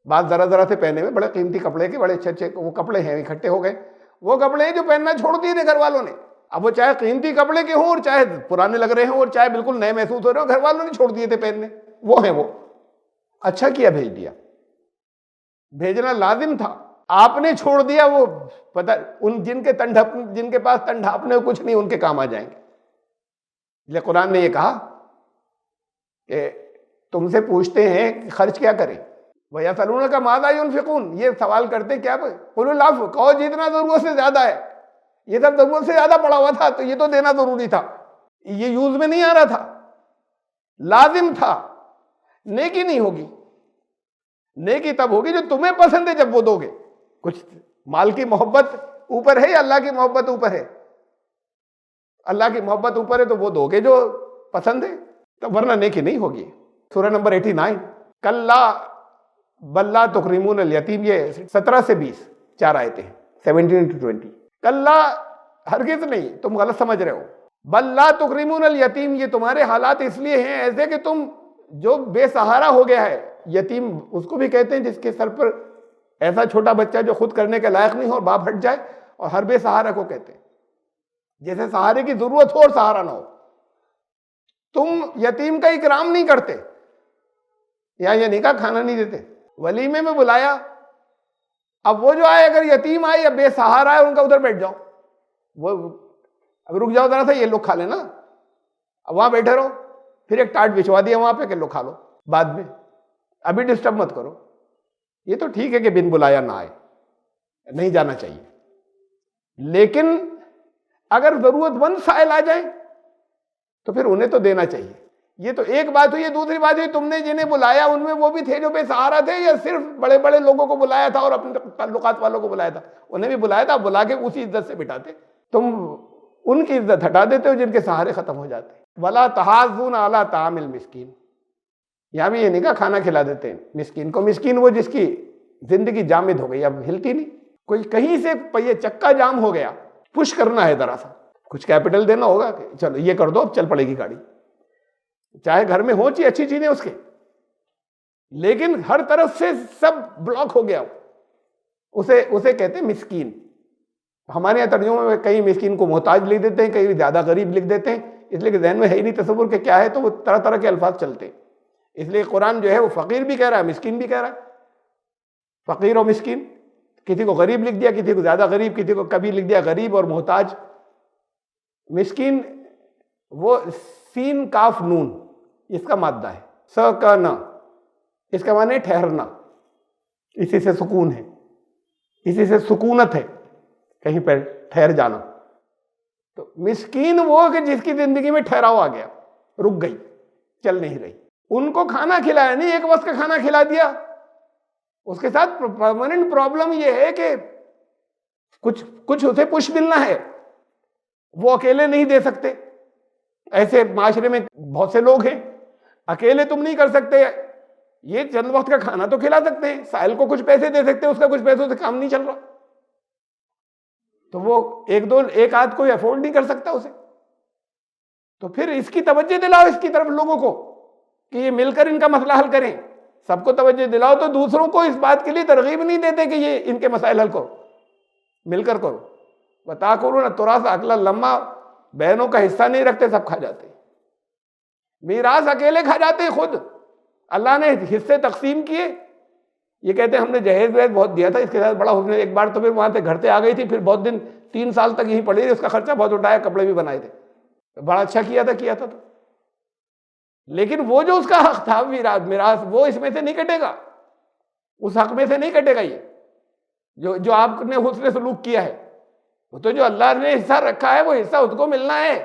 S2: بعض ذرا ذرا سے پہنے ہوئے بڑے قیمتی کپڑے کے بڑے اچھے اچھے وہ کپڑے ہیں اکٹھے ہو گئے. وہ کپڑے ہیں جو پہننا چھوڑ دیے تھے گھر والوں نے. اب وہ چاہے قیمتی کپڑے کے ہوں اور چاہے پرانے لگ رہے ہوں اور چاہے بالکل نئے محسوس ہو رہے ہوں گھر والوں نے چھوڑ دیے تھے پہننے. وہ ہیں وہ. اچھا کیا بھیج دیا. بھیجنا لازم تھا. آپ نے چھوڑ دیا. وہ پتہ ان جن کے پاس تن ڈھانپنے کچھ نہیں ان کے کام آ جائیں گے. اس لیے قرآن نے یہ کہا کہ تم سے پوچھتے ہیں کہ خرچ کیا کریں. وَيَسْأَلُونَكَ مَاذَا يُنْفِقُونَ. یہ سوال کرتے کیا قُلُوا الْعَفْوَ. کہو جتنا ضرورت سے زیادہ ہے. یہ سب ضرورت سے زیادہ پڑا ہوا تھا تو یہ تو دینا ضروری تھا. یہ یوز میں نہیں آ رہا تھا. لازم تھا. نیکی نہیں ہوگی. نیکی تب ہوگی جو تمہیں پسند ہے جب وہ دو گے. کچھ مال کی محبت اوپر ہے یا اللہ کی محبت اوپر ہے. اللہ کی محبت اوپر ہے تو وہ دو گے جو پسند ہے. تو ورنہ نیکی نہیں ہوگی. سورہ نمبر 89 کلا بل لا تکرمون الیتیم. یہ 17 سے 20 4 آیتیں ہیں. 17 to 20. کلا ہرگز نہیں. تم غلط سمجھ رہے ہو. بل لا تکرمون الیتیم. یہ تمہارے حالات اس لیے ہیں ایسے کہ تم جو بے سہارا ہو گیا ہے. یتیم اس کو بھی کہتے ہیں جس کے سر پر ایسا چھوٹا بچہ جو خود کرنے کے لائق نہیں ہو اور باپ ہٹ جائے. اور ہر بے سہارا کو کہتے ہیں جیسے سہارے کی ضرورت ہو اور سہارا نہ ہو. تم یتیم کا اکرام نہیں کرتے. یا یہ نہیں کہا کھانا نہیں دیتے. ولیمے میں بلایا. اب وہ جو آئے اگر یتیم آئے یا بے سہارا ہے ان کا ادھر بیٹھ جاؤ. وہ اب رک جاؤ ذرا سا یہ لوگ کھا لینا. اب وہاں بیٹھے رہو. پھر ایک ٹاٹ بچھوا دیا وہاں پہ کہ لو کھا لو بعد میں. ابھی ڈسٹرب مت کرو. یہ تو ٹھیک ہے کہ بن بلایا نہ آئے. نہیں جانا چاہیے. لیکن اگر ضرورت مند سائل آ جائیں تو پھر انہیں تو دینا چاہیے. یہ تو ایک بات ہوئی. دوسری بات ہوئی تم نے جنہیں بلایا ان میں وہ بھی تھے جو بے سہارا تھے یا صرف بڑے بڑے لوگوں کو بلایا تھا اور اپنے تعلقات والوں کو بلایا تھا. انہیں بھی بلایا تھا. بلا کے اسی عزت سے بٹھاتے. تم ان کی عزت ہٹا دیتے ہو جن کے سہارے ختم ہو جاتے. ولا تحاضون علی طعام المسکین. یہاں بھی یہ نہیں کہا کھانا کھلا دیتے ہیں مسکین کو. مسکین وہ جس کی زندگی جامد ہو گئی اب ہلتی نہیں. کوئی کہیں سے پہیے چکا جام ہو گیا. پش کرنا ہے ذرا سا. کچھ کیپٹل دینا ہوگا کہ چلو یہ کر دو اب چل پڑے گی گاڑی. چاہے گھر میں ہو چاہیے اچھی چیزیں اس کے. لیکن ہر طرف سے سب بلاک ہو گیا. اسے کہتے ہیں مسکین. ہمارے یہاں ترجمے میں کئی مسکین کو محتاج لکھ دیتے ہیں کئی زیادہ غریب لکھ دیتے ہیں. اس لیے کہ ذہن میں ہے ہی نہیں تصور کہ کیا ہے تو وہ طرح طرح کے الفاظ چلتے ہیں. اس لیے قرآن جو ہے وہ فقیر بھی کہہ رہا ہے مسکین بھی کہہ رہا ہے. فقیر اور مسکین. کسی کو غریب لکھ دیا کسی کو زیادہ غریب کسی کو کبھی لکھ دیا غریب اور محتاج. مسکین وہ سین کاف نون اس کا مادہ ہے. سکنا اس کا معنی ہے ٹھہرنا. اسی سے سکون ہے. اسی سے سکونت ہے کہیں پر ٹھہر جانا. تو مسکین وہ کہ جس کی زندگی میں ٹھہراؤ آ گیا رک گئی چل نہیں رہی. ان کو کھانا کھلایا نہیں ایک وقت کا کھانا کھلا دیا. اس کے ساتھ پرماننٹ پرابلم یہ ہے کہ کچھ اسے پش ملنا ہے، وہ اکیلے نہیں دے سکتے. ایسے معاشرے میں بہت سے لوگ ہیں، اکیلے تم نہیں کر سکتے. یہ چند وقت کا کھانا تو کھلا سکتے ہیں، سائل کو کچھ پیسے دے سکتے ہیں، اس کا کچھ پیسوں سے کام نہیں چل رہا، تو وہ ایک آدھ کوئی افورڈ نہیں کر سکتا اسے. تو پھر اس کی توجہ دلاؤ اس کی طرف لوگوں کو کہ یہ مل کر ان کا مسئلہ حل کریں. سب کو توجہ دلاؤ تو دوسروں کو اس بات کے لیے ترغیب نہیں دیتے کہ یہ ان کے مسائل حل کرو، مل کر کرو. بتا کرو نا تراث اکلا لما، بہنوں کا حصہ نہیں رکھتے، سب کھا جاتے ہیں. میراث اکیلے کھا جاتے ہیں خود. اللہ نے حصے تقسیم کیے، یہ کہتے ہیں ہم نے جہیز وہیز بہت دیا تھا، اس کے ساتھ بڑا حسن. ایک بار تو پھر وہاں سے گھر سے آ گئی تھی، پھر بہت دن 3 سال تک یہیں پڑی رہی، اس کا خرچہ بہت اٹھایا، کپڑے بھی بنائے تھے، بڑا اچھا کیا تھا تو. لیکن وہ جو اس کا حق تھا میراث، وہ اس میں سے نہیں کٹے گا، اس حق میں سے نہیں کٹے گا. یہ جو آپ نے حسن سلوک کیا ہے، وہ تو جو اللہ نے حصہ رکھا ہے وہ حصہ اس کو ملنا ہے.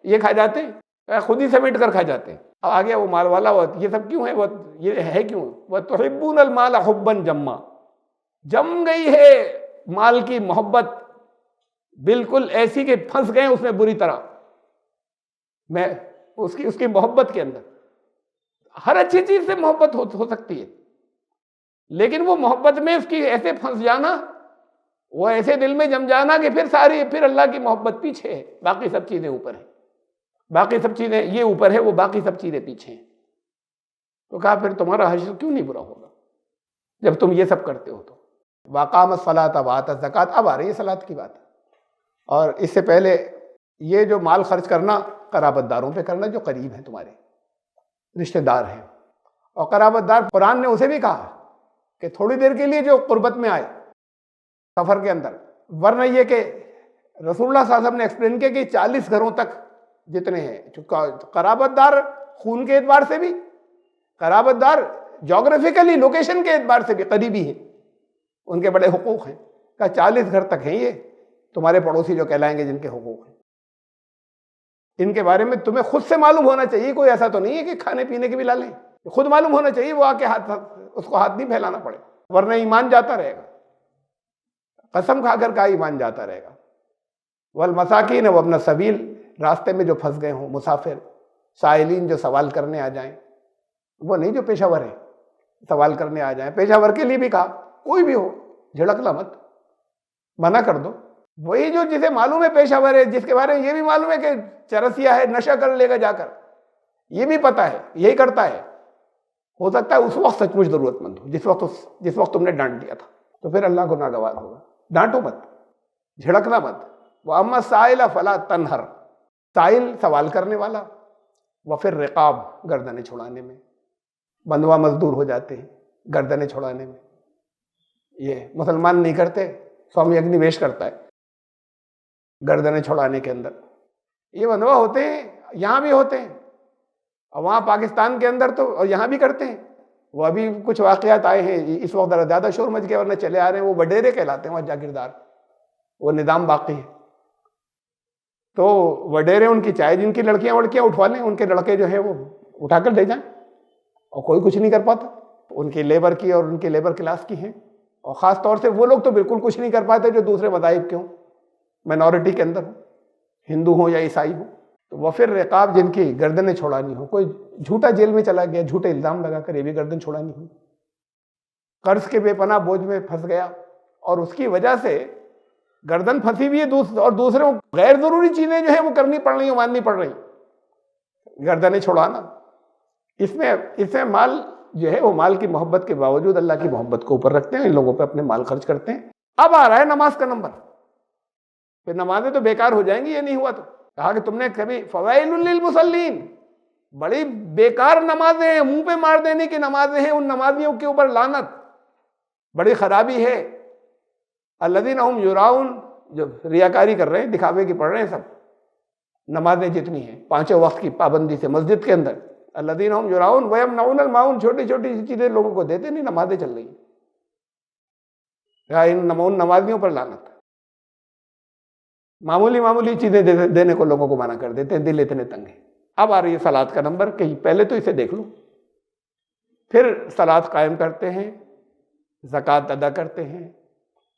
S2: یہ کھا جاتے ہیں، خود ہی سمیٹ کر کھا جاتے ہیں. اب آ گیا وہ مال والا، یہ سب کیوں ہے؟ یہ ہے کیوں؟ وَتُحِبُّونَ الْمَالَ حُبًّا جَمًّا، جم گئی ہے مال کی محبت بالکل ایسی کہ پھنس گئے اس میں بری طرح. میں اس کی محبت کے اندر ہر اچھی چیز سے محبت ہو سکتی ہے، لیکن وہ محبت میں اس کی ایسے پھنس جانا، وہ ایسے دل میں جم جانا کہ پھر اللہ کی محبت پیچھے ہے، باقی سب چیزیں اوپر ہیں. باقی سب چیزیں یہ اوپر ہے، وہ باقی سب چیزیں پیچھے ہیں. تو کہا پھر تمہارا حشر کیوں نہیں برا ہوگا جب تم یہ سب کرتے ہو. تو وَأَقَامَ الصَّلَاةَ وَآتَى الزَّكَاةَ، اب آ رہی ہے صلاۃ کی بات. اور اس سے پہلے یہ جو مال خرچ کرنا، قرابت داروں پہ کرنا جو قریب ہیں، تمہارے رشتہ دار ہیں. اور قرابت دار قرآن نے اسے بھی کہا کہ تھوڑی دیر کے لیے جو قربت میں آئے سفر کے اندر، ورنہ یہ کہ رسول اللہ صلی اللہ علیہ وسلم نے ایکسپلین کیا کہ 40 گھروں تک جتنے ہیں قرابت دار، خون کے اعتبار سے بھی، قرابت دار جغرافیکلی لوکیشن کے اعتبار سے بھی قریبی ہیں، ان کے بڑے حقوق ہیں. کہ 40 گھر تک ہیں یہ تمہارے پڑوسی جو کہلائیں گے، جن کے حقوق ہیں. ان کے بارے میں تمہیں خود سے معلوم ہونا چاہیے. کوئی ایسا تو نہیں ہے کہ کھانے پینے کے بھی لا لیں، خود معلوم ہونا چاہیے. وہ آ کے اس کو ہاتھ نہیں پھیلانا پڑے، ورنہ ایمان جاتا رہے گا. قسم کھا کر کا ایمان جاتا رہے گا. والمساکین وابن السبیل، راستے میں جو پھنس گئے ہوں، مسافر، سائلین جو سوال کرنے آ جائیں، وہ نہیں جو پیشہ ور ہے سوال کرنے آ جائیں. پیشہ ور کے لیے بھی کہا کوئی بھی ہو جھڑکنا مت، منع کر دو. وہی جو جسے معلوم ہے پیشہ ور ہے، جس کے بارے میں یہ بھی معلوم ہے کہ چرسیا ہے، نشہ کر لے گا جا کر، یہ بھی پتہ ہے یہی کرتا ہے، ہو سکتا ہے اس وقت سچ مچ ضرورت مند ہو، جس وقت تم نے ڈانٹ دیا تھا، تو پھر اللہ کو ناگوار ہوگا. ڈانٹو مت، جھڑکنا مت. وَأَمَّا السَّائِلَ فَلَا تَنْهَرْ، سائل سوال کرنے والا، وَفِي الرِّقَابِ، گردنیں چھڑانے میں. بندوا مزدور ہو جاتے ہیں گردنیں چھڑانے میں. یہ مسلمان نہیں کرتے، سوامی اگنیویش کرتا ہے گردنیں چھڑانے کے اندر. یہ بندوا ہوتے ہیں، یہاں بھی ہوتے ہیں، اور وہاں پاکستان کے اندر تو اور یہاں بھی کرتے ہیں. وہ ابھی کچھ واقعات آئے ہیں اس وقت، ذرا زیادہ شور مچ گیا، ورنہ چلے آ رہے ہیں. وہ وڈیرے کہلاتے ہیں وہاں جاگیردار، وہ نظام باقی ہے. تو وڈیرے ان کی چاہے جن کی لڑکیاں اٹھوا لیں، ان کے لڑکے جو ہیں وہ اٹھا کر لے جائیں، اور کوئی کچھ نہیں کر پاتا. ان کی لیبر کی اور ان کے لیبر کلاس کی ہیں. اور خاص طور سے وہ لوگ تو بالکل کچھ نہیں کر پاتے جو دوسرے مذاہب کے ہوں، مائنورٹی کے اندر ہوں، ہندو ہوں یا عیسائی ہوں. تو وہ پھر رقاب، جن کی گردنیں چھوڑانی ہو. کوئی جھوٹا جیل میں چلا گیا، جھوٹے الزام لگا کر، یہ بھی گردن چھوڑانی ہو. قرض کے بے پناہ بوجھ میں پھنس گیا، اور اس کی وجہ سے گردن پھنسی ہوئی ہے، اور دوسروں غیر ضروری چیزیں جو ہیں وہ کرنی پڑ رہی ہیں، ماننی پڑ رہی ہیں. گردنیں چھوڑانا، اس میں مال جو ہے وہ مال کی محبت کے باوجود اللہ کی محبت کو اوپر رکھتے ہیں، ان لوگوں پہ اپنے مال خرچ کرتے ہیں. اب آ رہا ہے نماز کا نمبر. پھر نمازیں تو بیکار ہو جائیں گی یہ نہیں ہوا تو. کہا کہ تم نے کبھی فوائل للمصلین، بڑی بیکار نمازیں ہیں، منہ پہ مار دینے کی نمازیں ہیں، ان نمازیوں کے اوپر لعنت، بڑی خرابی ہے. الذین هم یراؤن، جو ریاکاری کر رہے ہیں، دکھاوے کی پڑھ رہے ہیں سب. نمازیں جتنی ہیں 5 وقت کی پابندی سے مسجد کے اندر، الذین هم یراؤن ویمنعون الماعون، چھوٹی چھوٹی چیزیں لوگوں کو دیتے نہیں، نمازیں چل رہی ہیں. ان نمازیوں پر لعنت. معمولی چیزیں دینے کو لوگوں کو منع کر دیتے ہیں، دل اتنے تنگ ہیں. اب آ رہی ہے صلاۃ کا نمبر، کہیں پہلے تو اسے دیکھ لو. پھر صلاۃ قائم کرتے ہیں، زکوٰۃ ادا کرتے ہیں،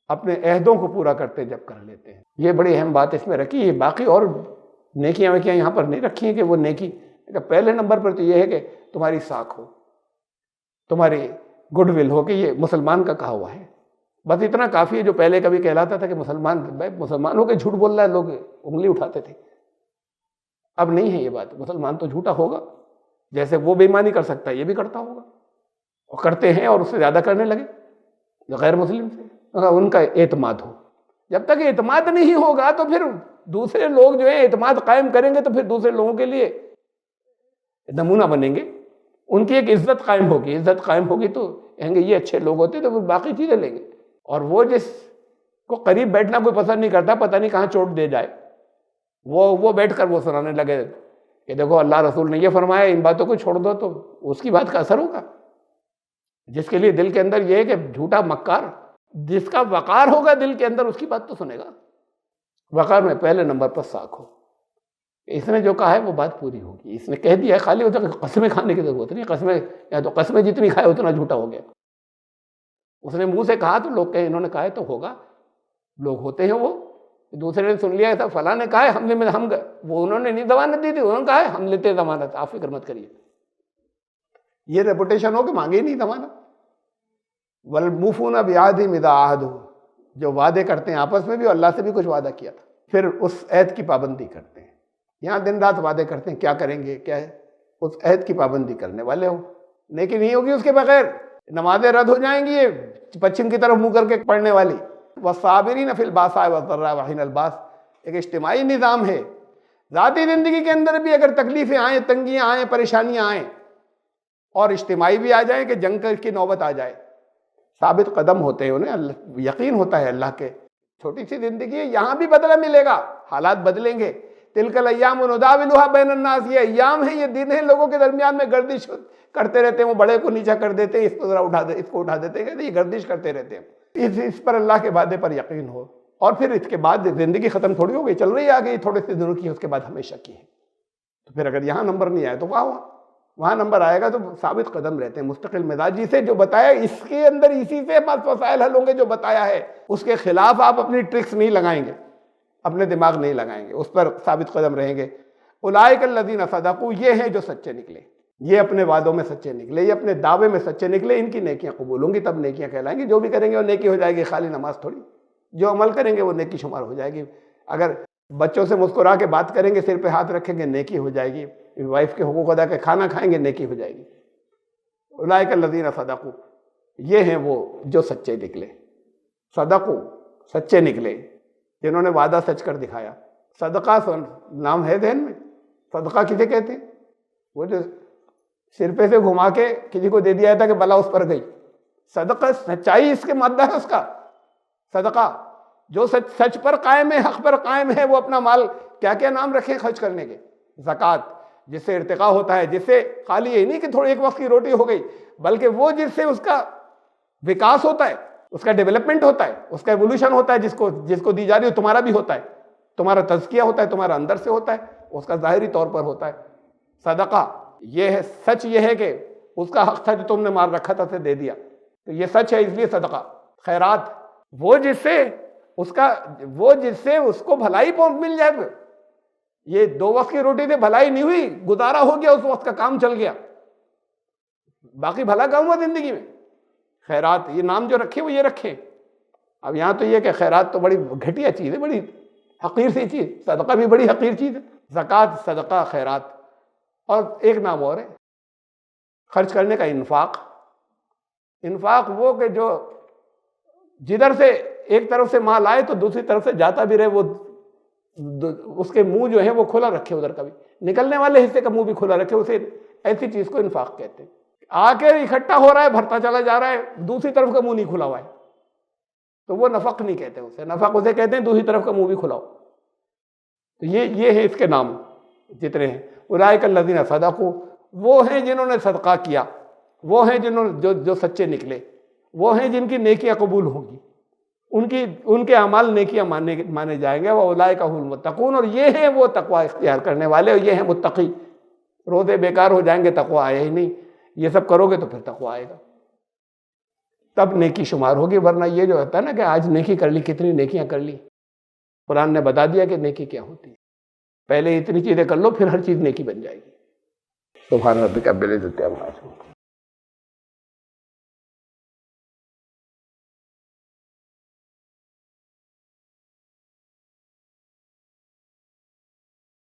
S2: اپنے عہدوں کو پورا کرتے جب کر لیتے ہیں. یہ بڑی اہم بات اس میں رکھی ہے. باقی اور نیکیاں ویکیاں یہاں پر نہیں رکھی ہیں کہ وہ نیکی. پہلے نمبر پر تو یہ ہے کہ تمہاری ساکھ ہو, تمہاری گڈ ول ہو کہ یہ مسلمان کا کہا ہوا ہے. بس اتنا کافی ہے. جو پہلے کبھی کہلاتا تھا کہ مسلمان ہو کے جھوٹ بول رہا ہے, لوگ انگلی اٹھاتے تھے. اب نہیں ہے یہ بات. مسلمان تو جھوٹا ہوگا, جیسے وہ بے ایمانی کر سکتا ہے یہ بھی کرتا ہوگا, اور کرتے ہیں اور اس سے زیادہ کرنے لگے جو غیر مسلم سے. ان کا اعتماد ہو. جب تک اعتماد نہیں ہوگا تو پھر دوسرے لوگ جو ہیں اعتماد قائم کریں گے تو پھر دوسرے لوگوں کے لیے نمونہ بنیں گے. ان کی ایک عزت قائم ہوگی. عزت قائم ہوگی تو کہیں گے یہ اچھے لوگ ہوتے تو پھر باقی چیزیں لیں گے. اور وہ جس کو قریب بیٹھنا کوئی پسند نہیں کرتا, پتہ نہیں کہاں چوٹ دے جائے, وہ بیٹھ کر وہ سنانے لگے کہ دیکھو اللہ رسول نے یہ فرمایا, ان باتوں کو چھوڑ دو, تو اس کی بات کا اثر ہوگا. جس کے لیے دل کے اندر یہ ہے کہ جھوٹا مکار, جس کا وقار ہوگا دل کے اندر, اس کی بات تو سنے گا. وقار میں پہلے نمبر پر ساکھ ہو. اس نے جو کہا ہے وہ بات پوری ہوگی. اس نے کہہ دیا ہے, خالی ہوتا کہ قسمیں کھانے کی ضرورت نہیں. قسمیں یا تو قسمیں جتنی کھائے اتنا جھوٹا ہو گیا. اس نے منہ سے کہا تو لوگ کہیں انہوں نے کہا ہے تو ہوگا. لوگ ہوتے ہیں وہ دوسرے نے سن لیا ایسا فلاں نے کہا ہے وہ انہوں نے نہیں ضمانت دی تھی, انہوں نے کہا ہے ہم لیتے ضمانت, آپ فکر مت کریے. یہ ریپوٹیشن ہو کہ مانگے ہی نہیں ضمانت. والموفون بعہدہم اذا عاہدوا, جو وعدے کرتے ہیں آپس میں بھی, اور اللہ سے بھی کچھ وعدہ کیا تھا پھر اس عہد کی پابندی کرتے ہیں. یہاں دن رات وعدے کرتے ہیں کیا کریں گے, کیا ہے, اس عہد کی پابندی کرنے والے ہو. نیکی نہیں ہوگی اس کے بغیر. نمازیں رد ہو جائیں گی یہ پچھم کی طرف منہ کر کے پڑھنے والی. والصابرین فی الباساء والضراء وحین الباس, ایک اجتماعی نظام ہے. ذاتی زندگی کے اندر بھی اگر تکلیفیں آئیں, تنگیاں آئیں, پریشانیاں آئیں, اور اجتماعی بھی آ جائیں کہ جنگ کی نوبت آ جائے, ثابت قدم ہوتے ہیں, انہیں یقین ہوتا ہے اللہ کے. چھوٹی سی زندگی ہے, یہاں بھی بدلہ ملے گا, حالات بدلیں گے. تلک الایام نداولها بین الناس, یہ ایام ہیں, یہ دن ہیں, لوگوں کے درمیان میں گردش کرتے رہتے ہیں. وہ بڑے کو نیچا کر دیتے ہیں, اس کو ذرا اٹھا دے, اس کو اٹھا دیتے ہیں, یہ گردش کرتے رہتے ہیں. اس پر اللہ کے وعدے پر یقین ہو, اور پھر اس کے بعد زندگی ختم تھوڑی ہو گئی, چل رہی ہے آگے, تھوڑے سے دنوں کی, اس کے بعد ہمیشہ کی ہے. تو پھر اگر یہاں نمبر نہیں آیا تو وہاں نمبر آئے گا. تو ثابت قدم رہتے ہیں, مستقل مزاجی سے. جو بتایا اس کے اندر اسی سے بس مسائل حل ہوں گے. جو بتایا ہے اس کے خلاف آپ اپنی ٹرکس نہیں لگائیں گے, اپنے دماغ نہیں لگائیں گے, اس پر ثابت قدم رہیں گے. اولئک الذین صدقوا, یہ ہیں جو سچے نکلے, یہ اپنے وعدوں میں سچے نکلے, یہ اپنے دعوے میں سچے نکلے. ان کی نیکیاں قبول ہوں گی, تب نیکیاں کہلائیں گی. جو بھی کریں گے وہ نیکی ہو جائے گی, خالی نماز تھوڑی. جو عمل کریں گے وہ نیکی شمار ہو جائے گی. اگر بچوں سے مسکرا کے بات کریں گے, سر پہ ہاتھ رکھیں گے, نیکی ہو جائے گی. وائف کے حقوق ادا کے کھانا کھائیں گے, نیکی ہو جائے گی. اولئک الذین صدقوا, یہ ہیں وہ جو سچے نکلے. صدقوا, سچے نکلے, جنہوں نے وعدہ سچ کر دکھایا. صدقہ نام ہے ذہن میں, صدقہ کسے کہتے ہیں؟ وہ جو سر پہ سے گھما کے کسی کو دے دیا تھا کہ بلا اس پر گئی. صدقہ سچائی اس کے مادہ ہے اس کا. صدقہ جو سچ پر قائم ہے, حق پر قائم ہے, وہ اپنا مال کیا کیا نام رکھیں خرچ کرنے کے. زکوٰۃ, جس سے ارتقاء ہوتا ہے, جس سے خالی یہ نہیں کہ تھوڑی ایک وقت کی روٹی ہو گئی, بلکہ وہ جس سے اس کا وکاس ہوتا ہے, اس کا ڈیولپمنٹ ہوتا ہے, اس کا ایوولوشن ہوتا ہے. جس کو دی جا رہی ہے تمہارا بھی ہوتا ہے, تمہارا تزکیہ ہوتا ہے, تمہارا اندر سے ہوتا ہے, اس کا ظاہری طور پر ہوتا ہے. صدقہ یہ ہے, سچ یہ ہے کہ اس کا حق تھا جو تم نے مار رکھا تھا, سے دے دیا, تو یہ سچ ہے, اس لیے صدقہ. خیرات, وہ جس سے اس کو بھلائی مل جائے. یہ 2 وقت کی روٹی سے بھلائی نہیں ہوئی, گزارا ہو گیا, اس وقت کا کام چل گیا, باقی بھلا کام ہوا زندگی میں. خیرات, یہ نام جو رکھے وہ یہ رکھے. اب یہاں تو یہ کہ خیرات تو بڑی گھٹیا چیز ہے, بڑی حقیر سی چیز. صدقہ بھی بڑی حقیر چیز ہے. زکوٰۃ, صدقہ, خیرات. اور ایک نام اور ہے خرچ کرنے کا, انفاق. انفاق وہ کہ جو جدھر سے ایک طرف سے مال آئے تو دوسری طرف سے جاتا بھی رہے, وہ اس کے منہ جو ہے وہ کھلا رکھے, ادھر کا بھی نکلنے والے حصے کا منہ بھی کھلا رکھے. اسے ایسی چیز کو انفاق کہتے ہیں. آ کے اکٹھا ہو رہا ہے, بھرتا چلا جا رہا ہے, دوسری طرف کا منہ نہیں کھلا ہوا ہے, تو وہ نفق نہیں کہتے اسے. نفق اسے کہتے ہیں دوسری طرف کا منہ بھی کھلا ہو. تو یہ ہے اس کے نام جتنے ہیں. اولئک الذین صدقوا, وہ ہیں جنہوں نے صدقہ کیا, وہ ہیں جنہوں جو سچے نکلے, وہ ہیں جن کی نیکیاں قبول ہوں گی, ان کے اعمال نیکیاں مانے جائیں گے. واولئک هم المتقون, اور یہ ہیں وہ تقوی اختیار کرنے والے, اور یہ ہیں متقی. روزے بیکار ہو جائیں گے, تقوی آئے ہی نہیں. یہ سب کرو گے تو پھر تقوی آئے گا. تب نیکی شمار ہوگی، ورنہ یہ جو ہوتا ہے نا کہ آج نیکی کر لی، کتنی نیکیاں کر لی، قرآن نے بتا دیا کہ نیکی کیا ہوتی ہے، پہلے اتنی چیزیں کر لو پھر ہر چیز نیکی بن جائے گی۔ سبحان ربک رب العزت عما یصفون۔